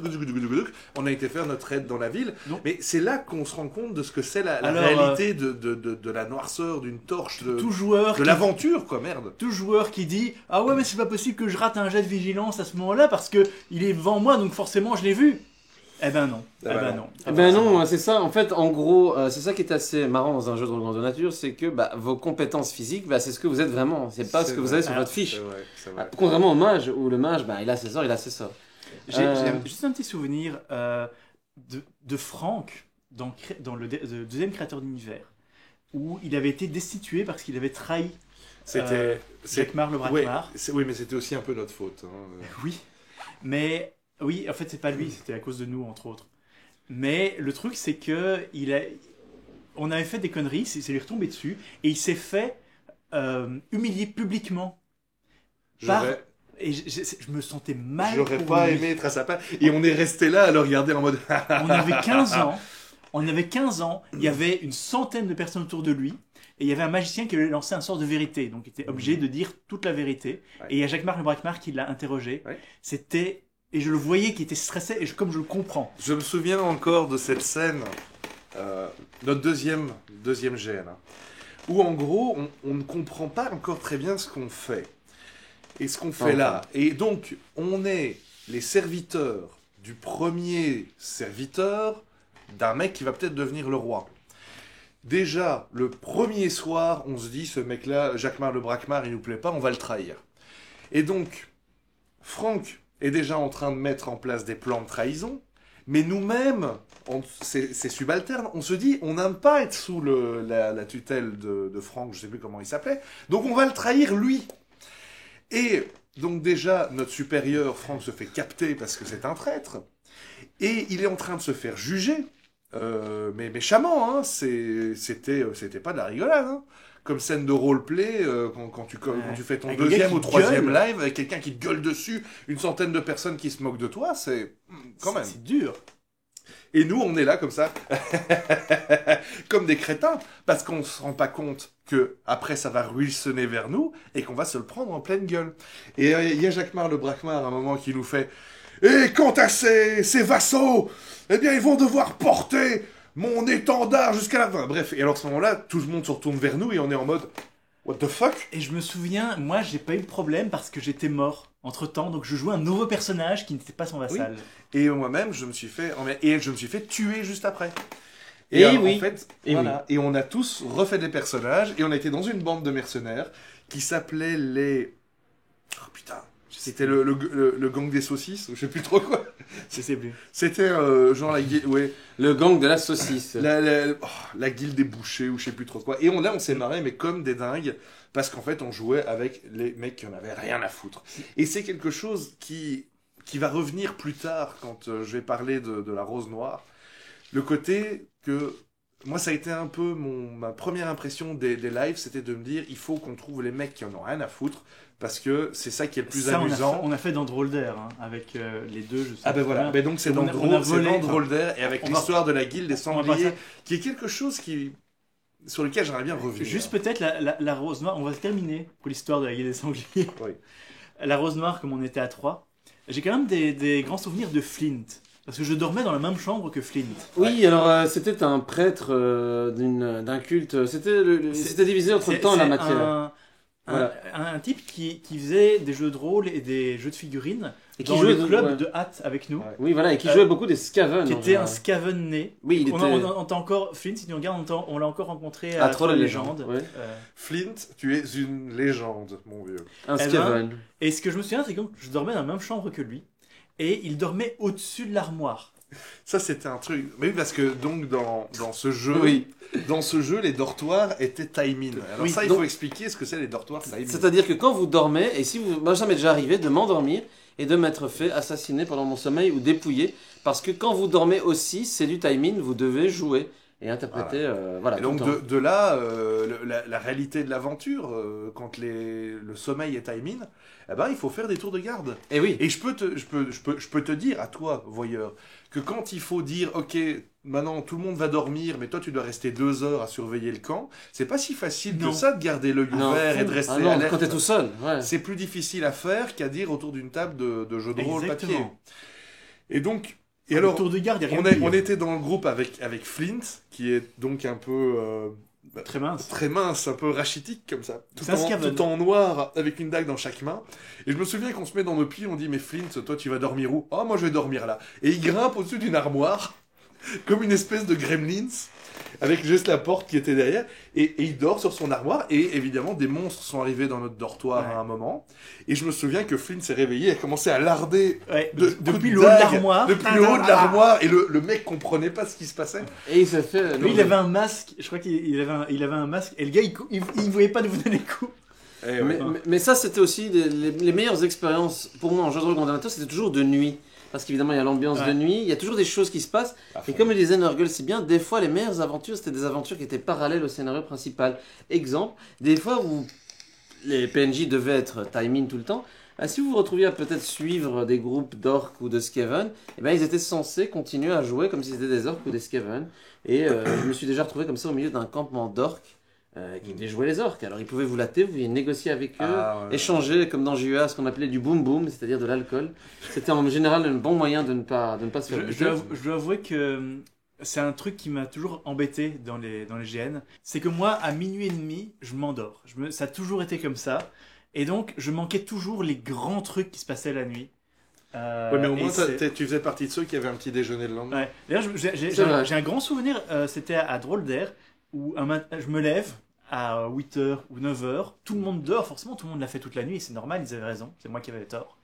on a été faire notre aide dans la ville. Donc- Mais c'est là qu'on se rend compte de ce que c'est la Alors, réalité de la noirceur d'une torche, Tout joueur, de l'aventure, quoi, merde. tout joueur qui dit ah ouais mais c'est pas possible que je rate un jet de vigilance à ce moment-là parce que il est devant moi donc forcément je l'ai vu. Eh ben non. Eh ben non. non. Eh ben non, c'est ça. En fait, en gros, c'est ça qui est assez marrant dans un jeu de rôle grandeur nature, c'est que vos compétences physiques, c'est ce que vous êtes vraiment. C'est pas ce que vous avez sur vrai. votre fiche. C'est vrai. Contrairement au mage, où le mage, il a ses sorts, il a ses sorts. J'ai juste un petit souvenir de Franck dans le deuxième créateur d'univers, où il avait été destitué parce qu'il avait trahi Jacquemart le Braquemart. Oui, mais c'était aussi un peu notre faute. Oui, mais oui, en fait, c'est pas lui, c'était à cause de nous, entre autres. Mais le truc, c'est que on avait fait des conneries, c'est lui retombé dessus, et il s'est fait humilier publiquement. Et je me sentais mal. J'aurais pas aimé être à sa place. Et on est resté là à le regarder en mode. On avait 15 ans. On avait 15 ans. Il y avait une centaine de personnes autour de lui. Et il y avait un magicien qui avait lancé un sort de vérité. Donc il était obligé de dire toute la vérité. Ouais. Et il y a Jacquemart le Braquemart qui l'a interrogé. Ouais. C'était. Et je le voyais qui était stressé. Et comme je le comprends. Je me souviens encore de cette scène. Notre deuxième GN. Hein, où en gros, on ne comprend pas encore très bien ce qu'on fait. Et ce qu'on fait là. Et donc, on est les serviteurs du premier serviteur d'un mec qui va peut-être devenir le roi. Déjà, le premier soir, on se dit, ce mec-là, Jacquemart le Braquemart, il nous plaît pas, on va le trahir. Et donc, Franck est déjà en train de mettre en place des plans de trahison, mais nous-mêmes, c'est subalterne, on se dit, on n'aime pas être sous la tutelle de Franck, je sais plus comment il s'appelait, donc on va le trahir lui. Et donc déjà, notre supérieur, Franck, se fait capter parce que c'est un traître. Et il est en train de se faire juger, mais méchamment. Hein, c'était pas de la rigolade. Hein. Comme scène de roleplay, quand tu fais ton deuxième ou troisième live, avec quelqu'un qui te gueule dessus, une centaine de personnes qui se moquent de toi, c'est quand même... C'est dur. Et nous, on est là comme ça, comme des crétins, parce qu'on ne se rend pas compte que après ça va ruissonner vers nous et qu'on va se le prendre en pleine gueule. Et il y a Jacquemart le Braquemart à un moment qui nous fait « Et quant à ces vassaux, eh bien ils vont devoir porter mon étendard jusqu'à la fin. » Bref, et alors à ce moment-là, tout le monde se retourne vers nous et on est en mode « What the fuck ?» Et je me souviens, moi j'ai pas eu de problème parce que j'étais mort entre-temps, donc je jouais un nouveau personnage qui n'était pas son vassal. Oui. Et moi-même, je me suis fait tuer juste après. Et alors, oui. En fait, et voilà. Oui. Et on a tous refait des personnages et on était dans une bande de mercenaires qui s'appelait les... Oh putain, c'était le gang des saucisses, ou je sais plus trop quoi. Je sais plus. C'était genre la guilde... Ouais. Le gang de la saucisse. La guilde des bouchers, ou je sais plus trop quoi. Et on s'est marré, mais comme des dingues, parce qu'en fait, on jouait avec les mecs qui en avaient rien à foutre. Et c'est quelque chose qui va revenir plus tard, quand je vais parler de la Rose Noire. Le côté que... Moi, ça a été un peu ma première impression des lives, c'était de me dire, il faut qu'on trouve les mecs qui en ont rien à foutre, parce que c'est ça qui est le plus amusant. On a fait dans Drôle d'Air, hein, avec les deux, je sais Ah ben voilà, ben donc c'est dans Drôle d'Air, et avec l'histoire de la guilde des sangliers, qui est quelque chose sur lequel j'aimerais bien revenir. Juste peut-être la Rose Noire, on va terminer pour l'histoire de la guilde des sangliers. Oui. La Rose Noire, comme on était à 3, j'ai quand même des grands souvenirs de Flint. Parce que je dormais dans la même chambre que Flint. Oui, ouais. Alors c'était un prêtre d'un culte. C'était divisé entre le temps et la matière. Un type qui faisait des jeux de rôle et des jeux de figurines et qui dans jouait le club de Hatt avec nous. Ouais. Oui, voilà, et qui jouait beaucoup des Skaven. Qui était un Skaven né. Oui, on t'a encore, Flint, si tu regardes, on l'a encore rencontré à Troll Légende. Ouais. Flint, tu es une légende, mon vieux. Un Skaven. Et ce que je me souviens, c'est que je dormais dans la même chambre que lui. Et il dormait au-dessus de l'armoire. Ça, c'était un truc. Mais oui, parce que donc dans ce jeu, les dortoirs étaient time-in. Alors ça, il faut expliquer ce que c'est les dortoirs time-in. C'est-à-dire que quand vous dormez, et moi ça m'est déjà arrivé de m'endormir et de m'être fait assassiner pendant mon sommeil ou dépouiller, parce que quand vous dormez aussi, c'est du time-in, vous devez jouer et interpréter. Voilà. Et donc de là, la réalité de l'aventure, quand le sommeil est time-in, eh ben, il faut faire des tours de garde. Et oui. Et je peux te dire à toi, voyeur, que quand il faut dire, ok, maintenant tout le monde va dormir, mais toi tu dois rester 2 heures à surveiller le camp, c'est pas si facile que ça de garder l'œil ouvert et de rester alerte. Quand t'es tout seul. Ouais. C'est plus difficile à faire qu'à dire autour d'une table de jeu de rôle papier. Et donc... Et alors, tour de garde, on était dans le groupe avec Flint, qui est donc un peu Très mince. très mince, un peu rachitique comme ça, C'est un Skaven. tout en noir, avec une dague dans chaque main. Et je me souviens qu'on se met dans nos pieds, on dit mais Flint, toi tu vas dormir où? Oh moi je vais dormir là. Et il grimpe au-dessus d'une armoire, comme une espèce de gremlins, avec juste la porte qui était derrière, et il dort sur son armoire, et évidemment des monstres sont arrivés dans notre dortoir Ouais. à un moment, et je me souviens que Flint s'est réveillé et a commencé à larder Ouais, coups depuis de le haut de dague, l'armoire. depuis le haut de l'armoire, et le mec comprenait pas ce qui se passait. Et il s'est fait. Lui, il avait un masque, je crois qu'il avait un masque, et le gars, il voyait pas d'où venaient les coups. Eh ouais. Mais ça, c'était aussi les meilleures expériences pour moi en jeu de rôle Grand c'était toujours de nuit. Parce qu'évidemment, il y a l'ambiance Ouais. de nuit, il y a toujours des choses qui se passent. À Et fond. comme le disait Nurgle si bien, des fois, les meilleures aventures, c'était des aventures qui étaient parallèles au scénario principal. Exemple, des fois où les PNJ devaient être timing tout le temps, bah, si vous vous retrouviez à peut-être suivre des groupes d'orques ou de Skaven, eh ben, ils étaient censés continuer à jouer comme si c'était des orques ou des Skaven. Et je me suis déjà retrouvé comme ça au milieu d'un campement d'orques qui devaient jouer les orques. Alors ils pouvaient vous latter, vous pouviez négocier avec eux, Ah, ouais. échanger comme dans JEA ce qu'on appelait du boom boom, c'est-à-dire de l'alcool. C'était en général un bon moyen de ne pas se faire buter. Je dois avouer que c'est un truc qui m'a toujours embêté dans les GN. C'est que moi, à minuit et demi, je m'endors. Ça a toujours été comme ça. Et donc, je manquais toujours les grands trucs qui se passaient la nuit. Ouais, mais au et moins, c'est- tu faisais partie de ceux qui avaient un petit déjeuner le lendemain. Ouais. D'ailleurs, C'est vrai. j'ai un grand souvenir, c'était à Drôle d'Air, où un matin, je me lève à 8h ou 9h, tout le monde dort, forcément, tout le monde l'a fait toute la nuit, et c'est normal, ils avaient raison, c'est moi qui avais tort.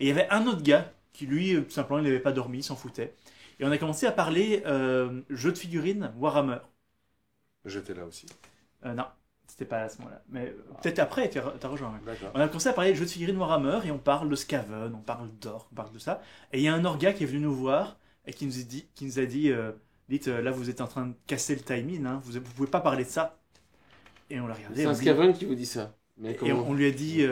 Et il y avait un autre gars qui, lui, tout simplement, il n'avait pas dormi, il s'en foutait. Et on a commencé à parler jeux de figurines Warhammer. J'étais là aussi. Non, c'était pas à ce moment-là, mais peut-être après, t'as rejoint. Ouais. D'accord. On a commencé à parler de jeux de figurines Warhammer, et on parle de Skaven, on parle d'Orc, on parle de ça. Et il y a un orga qui est venu nous voir, et qui nous a dit dites, là, vous êtes en train de casser le timing, hein, vous pouvez pas parler de ça. Et on l'a regardé. C'est on un dit- Skaven qui vous dit ça. Mais Et comment on lui a dit,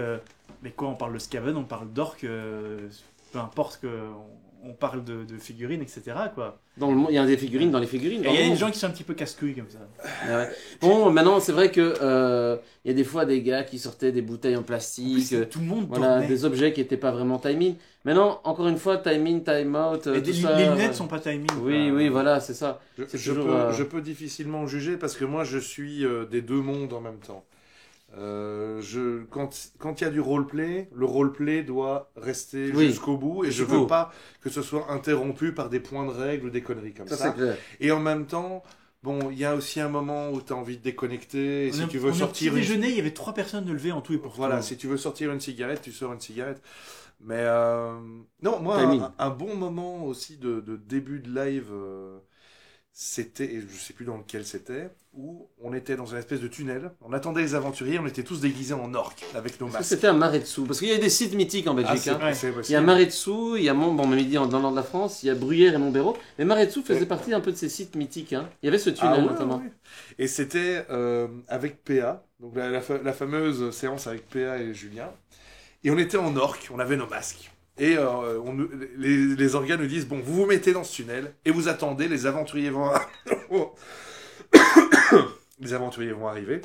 mais quoi, on parle de Skaven, on parle d'Orc, peu importe que on parle de figurines, etc. Quoi. Dans le monde, il y a des figurines dans les figurines. Et dans il y a le des monde. gens qui sont un petit peu casse-couilles comme ça. Ah ouais. Bon, maintenant, c'est vrai que il y a des fois des gars qui sortaient des bouteilles en En plus, plastique, tout le monde voilà, dormait. des objets qui n'étaient pas vraiment timing. Maintenant, encore une fois, timing, time out, Et tout ça. les lunettes sont pas timing. Oui, quoi. oui, voilà, c'est ça. C'est toujours, Je peux difficilement juger parce que moi je suis des deux mondes en même temps. Quand il y a du roleplay, le roleplay doit rester Oui. jusqu'au bout et je Jusqu'au bout. veux pas que ce soit interrompu par des points de règle ou des conneries comme Ça, ça. c'est clair. Et en même temps, bon, il y a aussi un moment où tu as envie de déconnecter et si tu veux on est au sortir petit une... déjeuner, il y avait 3 personnes de lever en tout et pour Voilà, tout. si tu veux sortir une cigarette, tu sors une cigarette. Mais non, moi, Timing. un bon moment aussi de début de live, c'était, et je sais plus dans lequel c'était, où on était dans une espèce de tunnel, on attendait les aventuriers, on était tous déguisés en orques avec nos Est-ce que masques. c'était un Maretsu? Parce qu'il y a des sites mythiques en Belgique. hein. Ouais. c'est Il y a possible. Maretsu, il y a bon, Midi dans le nord de la France, il y a Bruyères et Montbérault. Mais Maretsu faisait partie un peu de ces sites mythiques. Hein. Il y avait ce Ah tunnel ouais, notamment. ouais. Et c'était avec PA, donc la fameuse séance avec PA et Julien. Et on était en orque, on avait nos masques. Et les organes nous disent, bon, vous vous mettez dans ce tunnel et vous attendez, les aventuriers vont... les aventuriers vont arriver.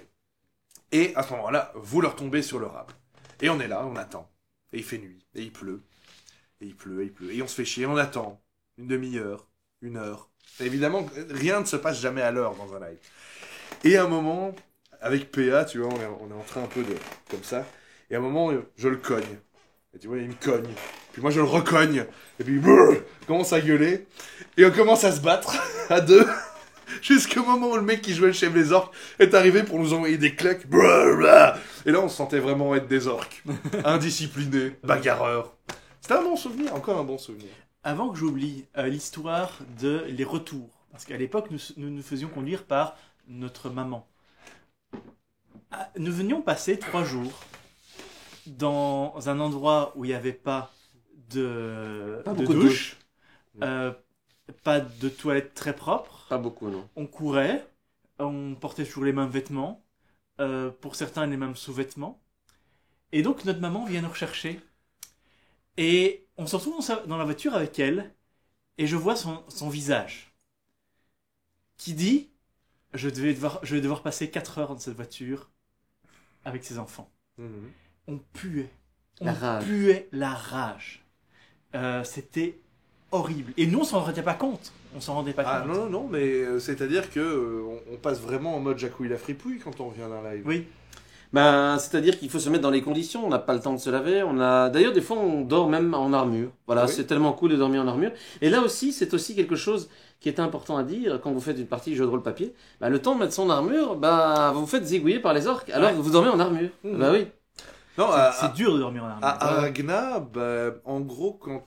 Et à ce moment-là, vous leur tombez sur le rap. Et on est là, on attend. Et il fait nuit, et il pleut. Et il pleut, et il pleut. Et on se fait chier, on attend. Une demi-heure, 1 heure. Et évidemment, rien ne se passe jamais à l'heure dans un live. Et à un moment, avec PA, tu vois, on est en train un peu de... comme ça. Et à un moment, je le cogne. Et tu vois, il me cogne. Puis moi, je le recogne. Et puis, brrr, on commence à gueuler. Et on commence à se battre à deux. Jusqu'au moment où le mec qui jouait le chef des orques est arrivé pour nous envoyer des claques. Brrr, brrr. Et là, on se sentait vraiment être des orques. Indisciplinés, bagarreurs. C'était un bon souvenir, encore un bon souvenir. Avant que j'oublie l'histoire de les retours, parce qu'à l'époque, nous faisions conduire par notre maman. Nous venions passer 3 jours dans un endroit où il n'y avait pas de beaucoup de douche, pas de toilette très propre. Pas beaucoup, non. On courait, on portait toujours les mêmes vêtements, pour certains les mêmes sous-vêtements. Et donc notre maman vient nous rechercher. Et on se retrouve dans la voiture avec elle, et je vois son visage, qui dit, je vais devoir passer 4 heures dans cette voiture avec ses enfants. Mhm. On puait. La rage. Puait la rage. C'était horrible. Et nous, on s'en rendait pas compte. On s'en rendait pas Ah compte. non, mais c'est-à-dire que on passe vraiment en mode Jacouille la fripouille quand on vient d'un live. Oui. Ben, c'est-à-dire qu'il faut se mettre dans les conditions, on n'a pas le temps de se laver, D'ailleurs, des fois, on dort même en armure. Voilà, Oui. c'est tellement cool de dormir en armure. Et là aussi, c'est aussi quelque chose qui est important à dire quand vous faites une partie jeu de rôle papier. Ben, le temps de mettre son armure, ben, vous vous faites zigouiller par les orques, alors Ouais. que vous dormez en armure. Mmh. Ben oui. Non, C'est dur de dormir en armure. à Ragna, bah, en gros, quand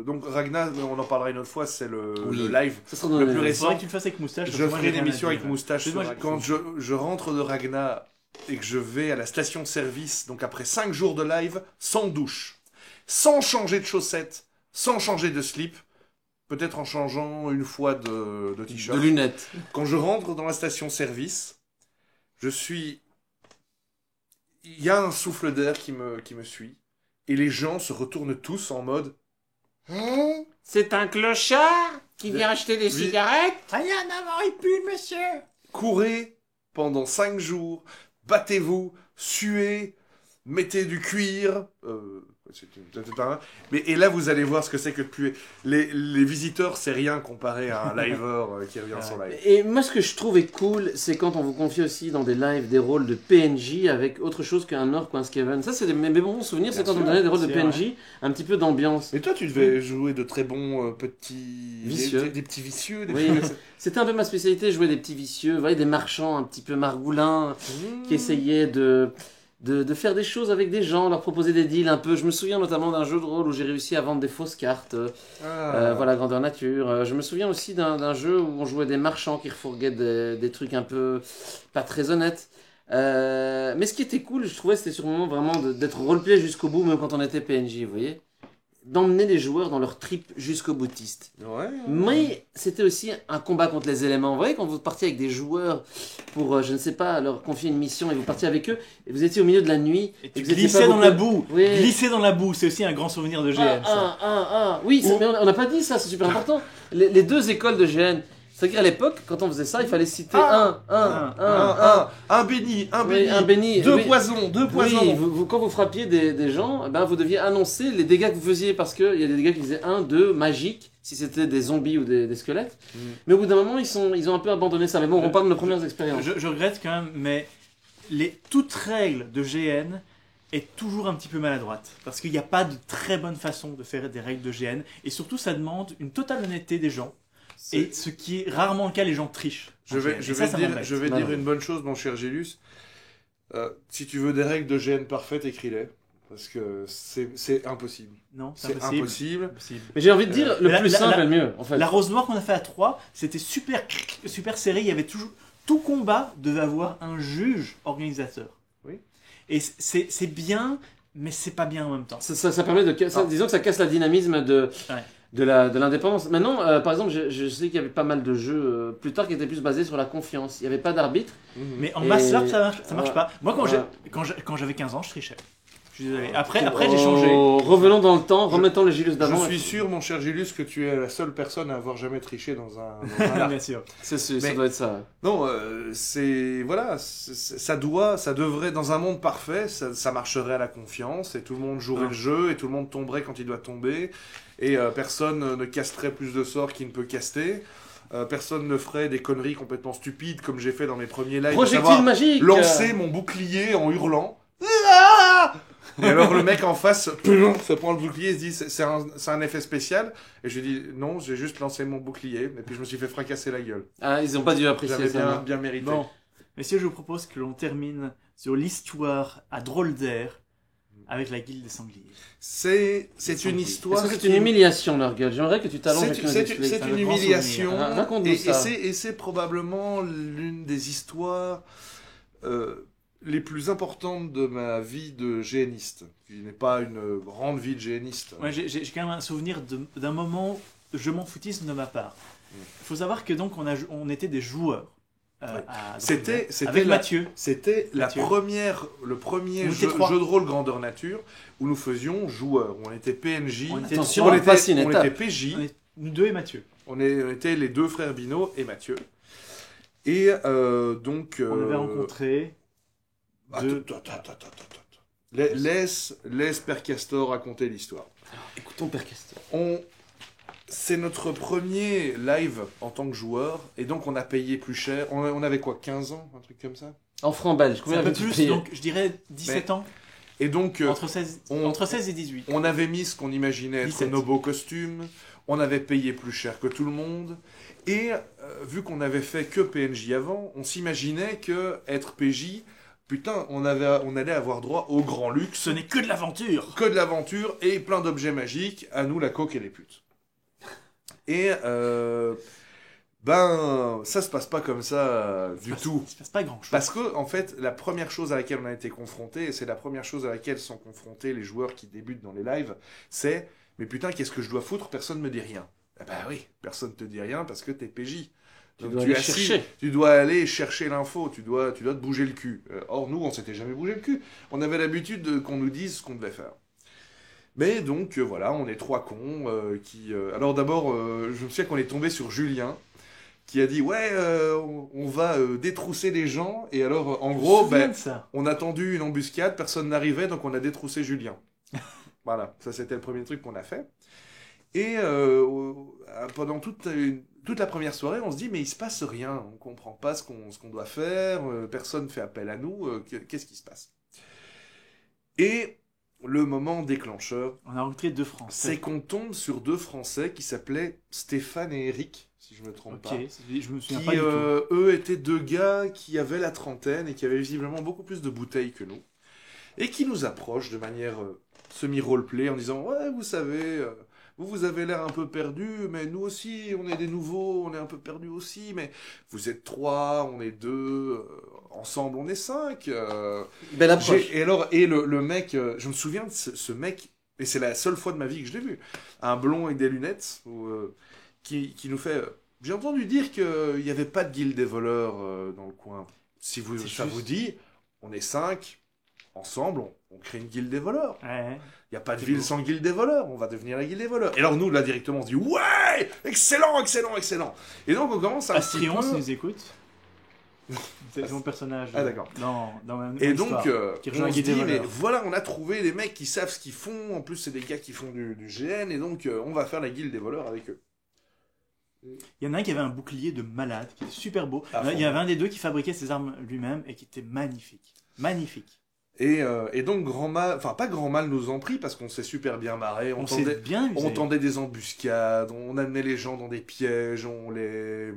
donc Ragna, on en parlera une autre fois, c'est le Oui. live. Ça sera dans Le les- plus Il récent. faudrait que tu le fasses avec moustache. parce Je que moi, ferai j'ai une rien à émission avec dire. moustache. Moi, Quand je rentre de Ragna et que je vais à la station-service, donc après 5 jours de live, sans douche, sans changer de chaussettes, sans changer de slip, peut-être en changeant une fois de De t-shirt. lunettes. Quand je rentre dans la station-service, il y a un souffle d'air qui me suit, et les gens se retournent tous en mode Hein C'est un clochard qui vient acheter des Oui. cigarettes. Rien à voir, il pue, monsieur. Courez pendant 5 jours, battez-vous, suez, mettez du cuir. Et là, vous allez voir ce que c'est que de puer. Les visiteurs, c'est rien comparé à un liver qui revient Ah sur live. Et moi, ce que je trouvais cool, c'est quand on vous confie aussi dans des lives des rôles de PNJ avec autre chose qu'un orc ou un Skaven. Ça, c'est mes bons souvenirs, c'est Bien quand on sûr, me donnait des rôles de c'est PNJ, un petit peu d'ambiance. Mais toi, tu devais jouer de très bons petits... Vicieux. Des petits vicieux. Des Oui, petits- mais c'était un peu ma spécialité, jouer des petits vicieux, vous voyez, des marchands un petit peu margoulins qui essayaient de faire des choses avec des gens, leur proposer des deals un peu. Je me souviens notamment d'un jeu de rôle où j'ai réussi à vendre des fausses cartes. Ah. Voilà, grandeur nature. Je me souviens aussi d'un jeu où on jouait des marchands qui refourguaient des trucs un peu pas très honnêtes. Mais ce qui était cool, je trouvais, c'était sûrement vraiment d'être roleplay jusqu'au bout, même quand on était PNJ, vous voyez. D'emmener les joueurs dans leur trip jusqu'au boutiste. Ouais. Mais c'était aussi un combat contre les éléments. Vous voyez, quand vous partiez avec des joueurs pour, je ne sais pas, leur confier une mission et vous partiez avec eux, et vous étiez au milieu de la nuit. Et tu vous étiez glissais pas dans beaucoup- la boue. Oui. Glisser dans la boue, c'est aussi un grand souvenir de GN, ça. Oui, Ou- mais on n'a pas dit ça, c'est super important. Les deux écoles de GN. C'est-à-dire qu'à l'époque, quand on faisait ça, il fallait citer Un béni, un Oui, béni, un béni. deux Oui. poisons, deux poisons. Oui, quand vous frappiez des gens, ben, vous deviez annoncer les dégâts que vous faisiez parce qu'il y a des dégâts qui faisaient 1, 2, magiques, si c'était des zombies ou des squelettes. Mm. Mais au bout d'un moment, ils ont un peu abandonné ça. Mais bon, on parle de nos premières expériences. Je regrette quand même, mais toute règle de GN est toujours un petit peu maladroite. Parce qu'il n'y a pas de très bonne façon de faire des règles de GN. Et surtout, ça demande une totale honnêteté des gens. Et ce qui est rarement le cas, les gens trichent. Je vais, Et je ça, vais, ça dire, m'embête. je vais Voilà. dire une bonne chose, mon cher Gélus. Si tu veux des règles de GN parfaites, écris-les. Parce que c'est impossible. Non, c'est C'est impossible. impossible. Impossible. Mais j'ai envie de dire, le la- plus la- simple la- est le mieux, en fait. La Rose Noire qu'on a fait à 3, c'était super serré. Il y avait toujours... Tout combat devait avoir un juge organisateur. Oui. Et c'est bien, mais c'est pas bien en même temps. Ça permet de... Ah. Disons que ça casse la dynamisme de... Ouais. De l'indépendance. Maintenant, par exemple, je sais qu'il y avait pas mal de jeux plus tard qui étaient plus basés sur la confiance. Il n'y avait pas d'arbitre. Mais en Et- mass LARP, ça marche Ouais. pas. Moi, Ouais. quand j'avais 15 ans, je trichais. Je suis désolé. Après j'ai changé. Revenons dans le temps, remettons les Gilus Je d'avant. suis sûr, mon cher Gélus, que tu es la seule personne à avoir jamais triché dans un LARP. Bien sûr. Ça Mais- doit être ça. Non, voilà, ça devrait, dans un monde parfait, ça marcherait à la confiance, et tout le monde jouerait Ah. le jeu, et tout le monde tomberait quand il doit tomber, et personne ne casterait plus de sorts qu'il ne peut caster, personne ne ferait des conneries complètement stupides, comme j'ai fait dans mes premiers lives, à Projectile savoir magique lancer mon bouclier en hurlant. Ah et alors le mec en face se prend le bouclier et se dit c'est un effet spécial, et je lui dis non, j'ai juste lancé mon bouclier, et puis je me suis fait fracasser la gueule. Ah, ils n'ont pas dû apprécier J'avais ça. bien mérité. Bon, messieurs, je vous propose que l'on termine sur l'histoire à drôle d'air avec la guilde des sangliers. C'est une Est-ce histoire. que c'est une humiliation, leur gueule? J'aimerais que tu t'allonges avec nous C'est expliques. c'est un une grand humiliation. souvenir. Raconte-nous Et ça. c'est probablement l'une des histoires les plus importantes de ma vie de géniste, qui n'est pas une grande vie de géniste. Ouais, j'ai quand même un souvenir d'un moment je m'en foutisme de ma part. Il faut savoir que donc on était des joueurs. Ouais. À C'était avec la- Mathieu. C'était le premier On était jeu, trois. jeu de rôle grandeur nature où nous faisions joueurs. Où on était PNJ, On était Attention, trois. on passe une on étape. était PJ, Nous deux et Mathieu. on était les deux frères Bino et Mathieu. Et donc... On avait rencontré Attends, deux- attends. Laisse Père Castor raconter l'histoire. Écoutons Père Castor. C'est notre premier live en tant que joueur, et donc on a payé plus cher. On avait quoi, 15 ans, un truc comme ça? En francs belges, C'est combien un peu avais-tu plus, payé? donc je dirais 17 ans. Et donc, Entre 16 et 18. on avait mis ce qu'on imaginait être 17. nos beaux costumes, on avait payé plus cher que tout le monde, et vu qu'on avait fait que PNJ avant, on s'imaginait que être PJ, putain, on allait avoir droit au grand luxe, Ce n'est que de l'aventure. que de l'aventure et plein d'objets magiques, à nous la coque et les putes. Et ça se passe pas comme ça du tout. Il se passe pas grand chose. Parce que, en fait, la première chose à laquelle on a été confronté, et c'est la première chose à laquelle sont confrontés les joueurs qui débutent dans les lives, c'est « Mais putain, qu'est-ce que je dois foutre? Personne me dit rien. » Eh ben oui, personne te dit rien parce que t'es PJ. Donc, dois aller es assis, chercher. tu dois aller chercher l'info, tu dois te bouger le cul. Or, nous, on s'était jamais bougé le cul. On avait l'habitude qu'on nous dise ce qu'on devait faire. Mais donc, voilà, on est trois cons qui... Alors d'abord, je me souviens qu'on est tombé sur Julien, qui a dit ouais on va détrousser les gens, et alors en gros de ça. on a tendu une embuscade, personne n'arrivait, donc on a détroussé Julien. Voilà, ça c'était le premier truc qu'on a fait. Et pendant toute la première soirée, on se dit mais il se passe rien, on comprend pas ce qu'on doit faire, personne fait appel à nous, qu'est-ce qui se passe? Et le moment déclencheur, On a rencontré 2 Français. c'est qu'on tombe sur 2 Français qui s'appelaient Stéphane et Eric, si je me trompe pas. Ok, je me souviens Qui, pas du tout. eux, étaient 2 gars qui avaient la trentaine et qui avaient visiblement beaucoup plus de bouteilles que nous. Et qui nous approchent de manière semi-roleplay en disant « Ouais, vous savez, vous avez l'air un peu perdu, mais nous aussi, on est des nouveaux, on est un peu perdus aussi, mais vous êtes 3, on est 2, ensemble on est 5. Belle approche. Et le mec, je me souviens de ce mec, et c'est la seule fois de ma vie que je l'ai vu, un blond avec des lunettes, qui nous fait... J'ai entendu dire qu'il n'y avait pas de guilde des voleurs dans le coin. Si C'est ça juste. vous dit, on est 5, ensemble, on crée une guilde des voleurs. Ouais. Il n'y a pas de C'est ville beau. sans guilde des voleurs, on va devenir la guilde des voleurs. Et alors nous, là, directement, on se dit, ouais, excellent, excellent, excellent. Et donc on commence à... Astrion, si nous écoute. C'est mon personnage. Ah, d'accord. Dans ma Et histoire. donc, qui rejoint on la se guilde des dit, mais voleurs. voilà, on a trouvé des mecs qui savent ce qu'ils font. En plus, c'est des gars qui font du GN. Et donc, on va faire la guilde des voleurs avec eux. Il y en a un qui avait un bouclier de malade, qui était super beau. À fond. Il y avait un des 2 qui fabriquait ses armes lui-même et qui était magnifique. Magnifique. Et donc, grand mal, enfin, pas grand mal nous en prit parce qu'on s'est super bien marré. On s'est bien amusé. On tendait des embuscades, on amenait les gens dans des pièges, on les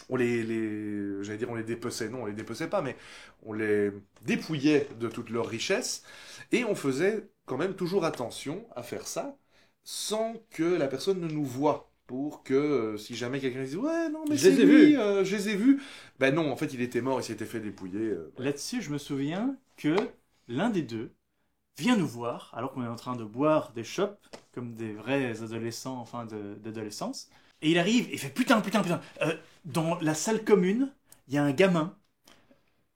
j'allais dire on les dépeçait, non on les dépeçait pas, mais on les dépouillait de toute leur richesse, et on faisait quand même toujours attention à faire ça sans que la personne ne nous voie, pour que si jamais quelqu'un disait ouais non mais Je c'est les ai lui, vus. je les ai vus, ben non, en fait il était mort, il s'était fait dépouiller. Là-dessus, je me souviens que l'un des 2 vient nous voir, alors qu'on est en train de boire des chopes, comme des vrais adolescents, enfin d'adolescence. Et il arrive et il fait putain. Dans la salle commune, il y a un gamin,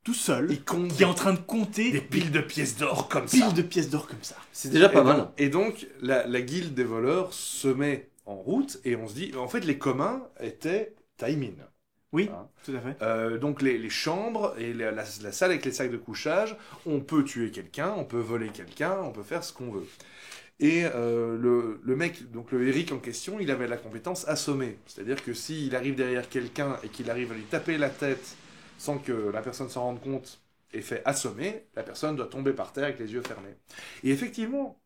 tout seul, Il compte qui est en train de compter des piles de pièces d'or comme ça. piles de pièces d'or comme ça. C'est déjà pas Et mal. donc- Et donc, la guilde des voleurs se met en route, et on se dit, en fait, les communs étaient Taimin. Oui, Hein. tout à fait. Donc, les chambres et la salle avec les sacs de couchage, on peut tuer quelqu'un, on peut voler quelqu'un, on peut faire ce qu'on veut. Et le mec, donc le Eric en question, il avait la compétence assommer. C'est-à-dire que s'il arrive derrière quelqu'un et qu'il arrive à lui taper la tête sans que la personne s'en rende compte et fait assommer, la personne doit tomber par terre avec les yeux fermés. Et effectivement,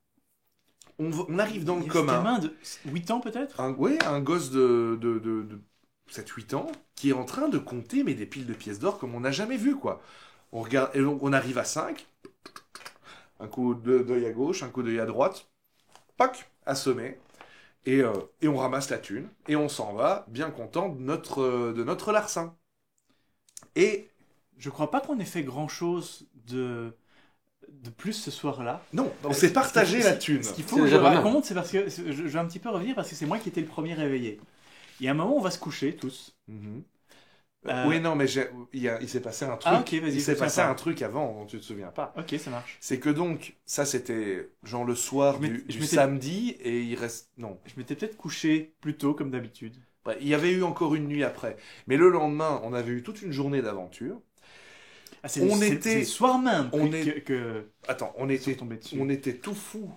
on arrive dans le Il y a ce commun. gamin de 8 ans peut-être. Un gosse de 7-8 ans qui est en train de compter mais des piles de pièces d'or comme on n'a jamais vu, quoi. On regarde, et donc on arrive à 5, un coup d'œil à gauche, un coup d'œil à droite, pac, assommé, et on ramasse la thune, et on s'en va, bien content de notre larcin. Et Je crois pas qu'on ait fait grand chose de plus ce soir-là. non, on s'est partagé la thune. Ce qu'il faut C'est que je déjà pas mal. raconte, c'est parce que je vais un petit peu revenir parce que c'est moi qui étais le premier réveillé. Il y a un moment où on va se coucher tous. Mhm. Euh, Oui, non, mais il s'est passé un truc. Ah, ok, vas-y, il je s'est me souviens passé pas. un truc avant dont tu te souviens pas. Ok, ça marche. C'est que donc, ça c'était genre le soir Je du m'étais- samedi, et il reste... Non. Je m'étais peut-être couché plus tôt comme d'habitude. Bref, il y avait eu encore une nuit après. Mais le lendemain, on avait eu toute une journée d'aventure. Ah, On c'est était- le soir même on que, est- que Attends, ils sont tombés dessus. on était tout fous.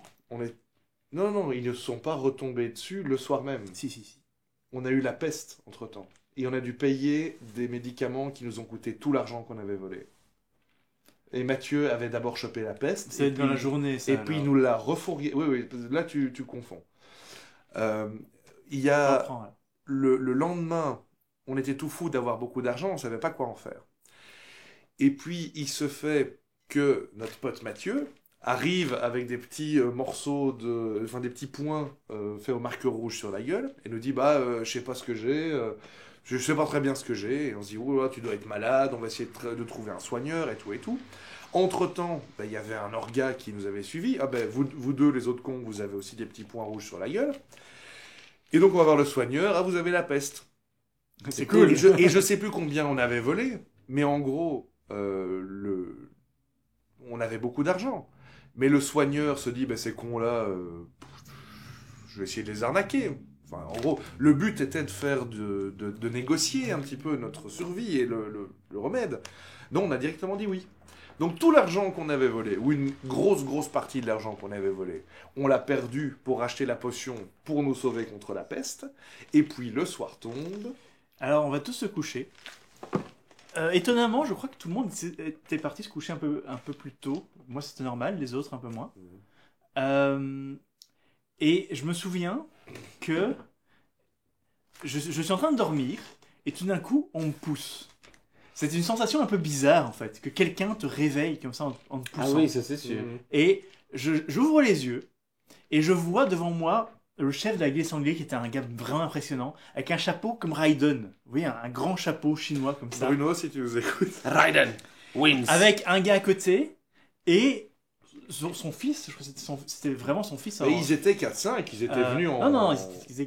Non, non, ils ne sont pas retombés dessus le soir même. Si. On a eu la peste entre-temps. Et on a dû payer des médicaments qui nous ont coûté tout l'argent qu'on avait volé. Et Mathieu avait d'abord chopé la peste. C'est et dans puis- la journée, ça. Et puis il alors. nous l'a refourgué. Oui, oui, là tu confonds. Il y Je a comprends, alors. le lendemain, on était tout fou d'avoir beaucoup d'argent, on ne savait pas quoi en faire. Et puis il se fait que notre pote Mathieu arrive avec des petits morceaux enfin des petits points faits au marqueur rouge sur la gueule et nous dit je sais pas ce que j'ai, je sais pas très bien ce que j'ai. Et on se dit oh là, tu dois être malade, on va essayer de trouver un soigneur et tout et tout. Entre-temps, il y avait un orga qui nous avait suivis. Ah vous deux, les autres cons, vous avez aussi des petits points rouges sur la gueule. Et donc on va voir le soigneur. Ah, vous avez la peste. C'est cool. Et je sais plus combien on avait volé, mais en gros, on avait beaucoup d'argent. Mais le soigneur se dit, ces cons-là, je vais essayer de les arnaquer. Enfin, en gros, le but était de négocier un petit peu notre survie et le remède. Donc on a directement dit oui. Donc tout l'argent qu'on avait volé, ou une grosse partie de l'argent qu'on avait volé, on l'a perdu pour acheter la potion pour nous sauver contre la peste. Et puis le soir tombe. Alors, on va tous se coucher. Étonnamment, je crois que tout le monde était parti se coucher un peu plus tôt. Moi, c'était normal, les autres un peu moins. Et je me souviens que je suis en train de dormir et tout d'un coup, on me pousse. C'est une sensation un peu bizarre, en fait, que quelqu'un te réveille comme ça en te poussant. Ah oui, ça c'est sûr. Et j'ouvre les yeux et je vois devant moi le chef de la guilde sanglier qui était un gars vraiment impressionnant, avec un chapeau comme Raiden. Vous voyez, un grand chapeau chinois comme ça. Bruno, si tu nous écoutes. Raiden wins. Avec un gars à côté et son fils, je crois que c'était vraiment son fils. Et ils étaient 4-5, ils étaient venus en... Non,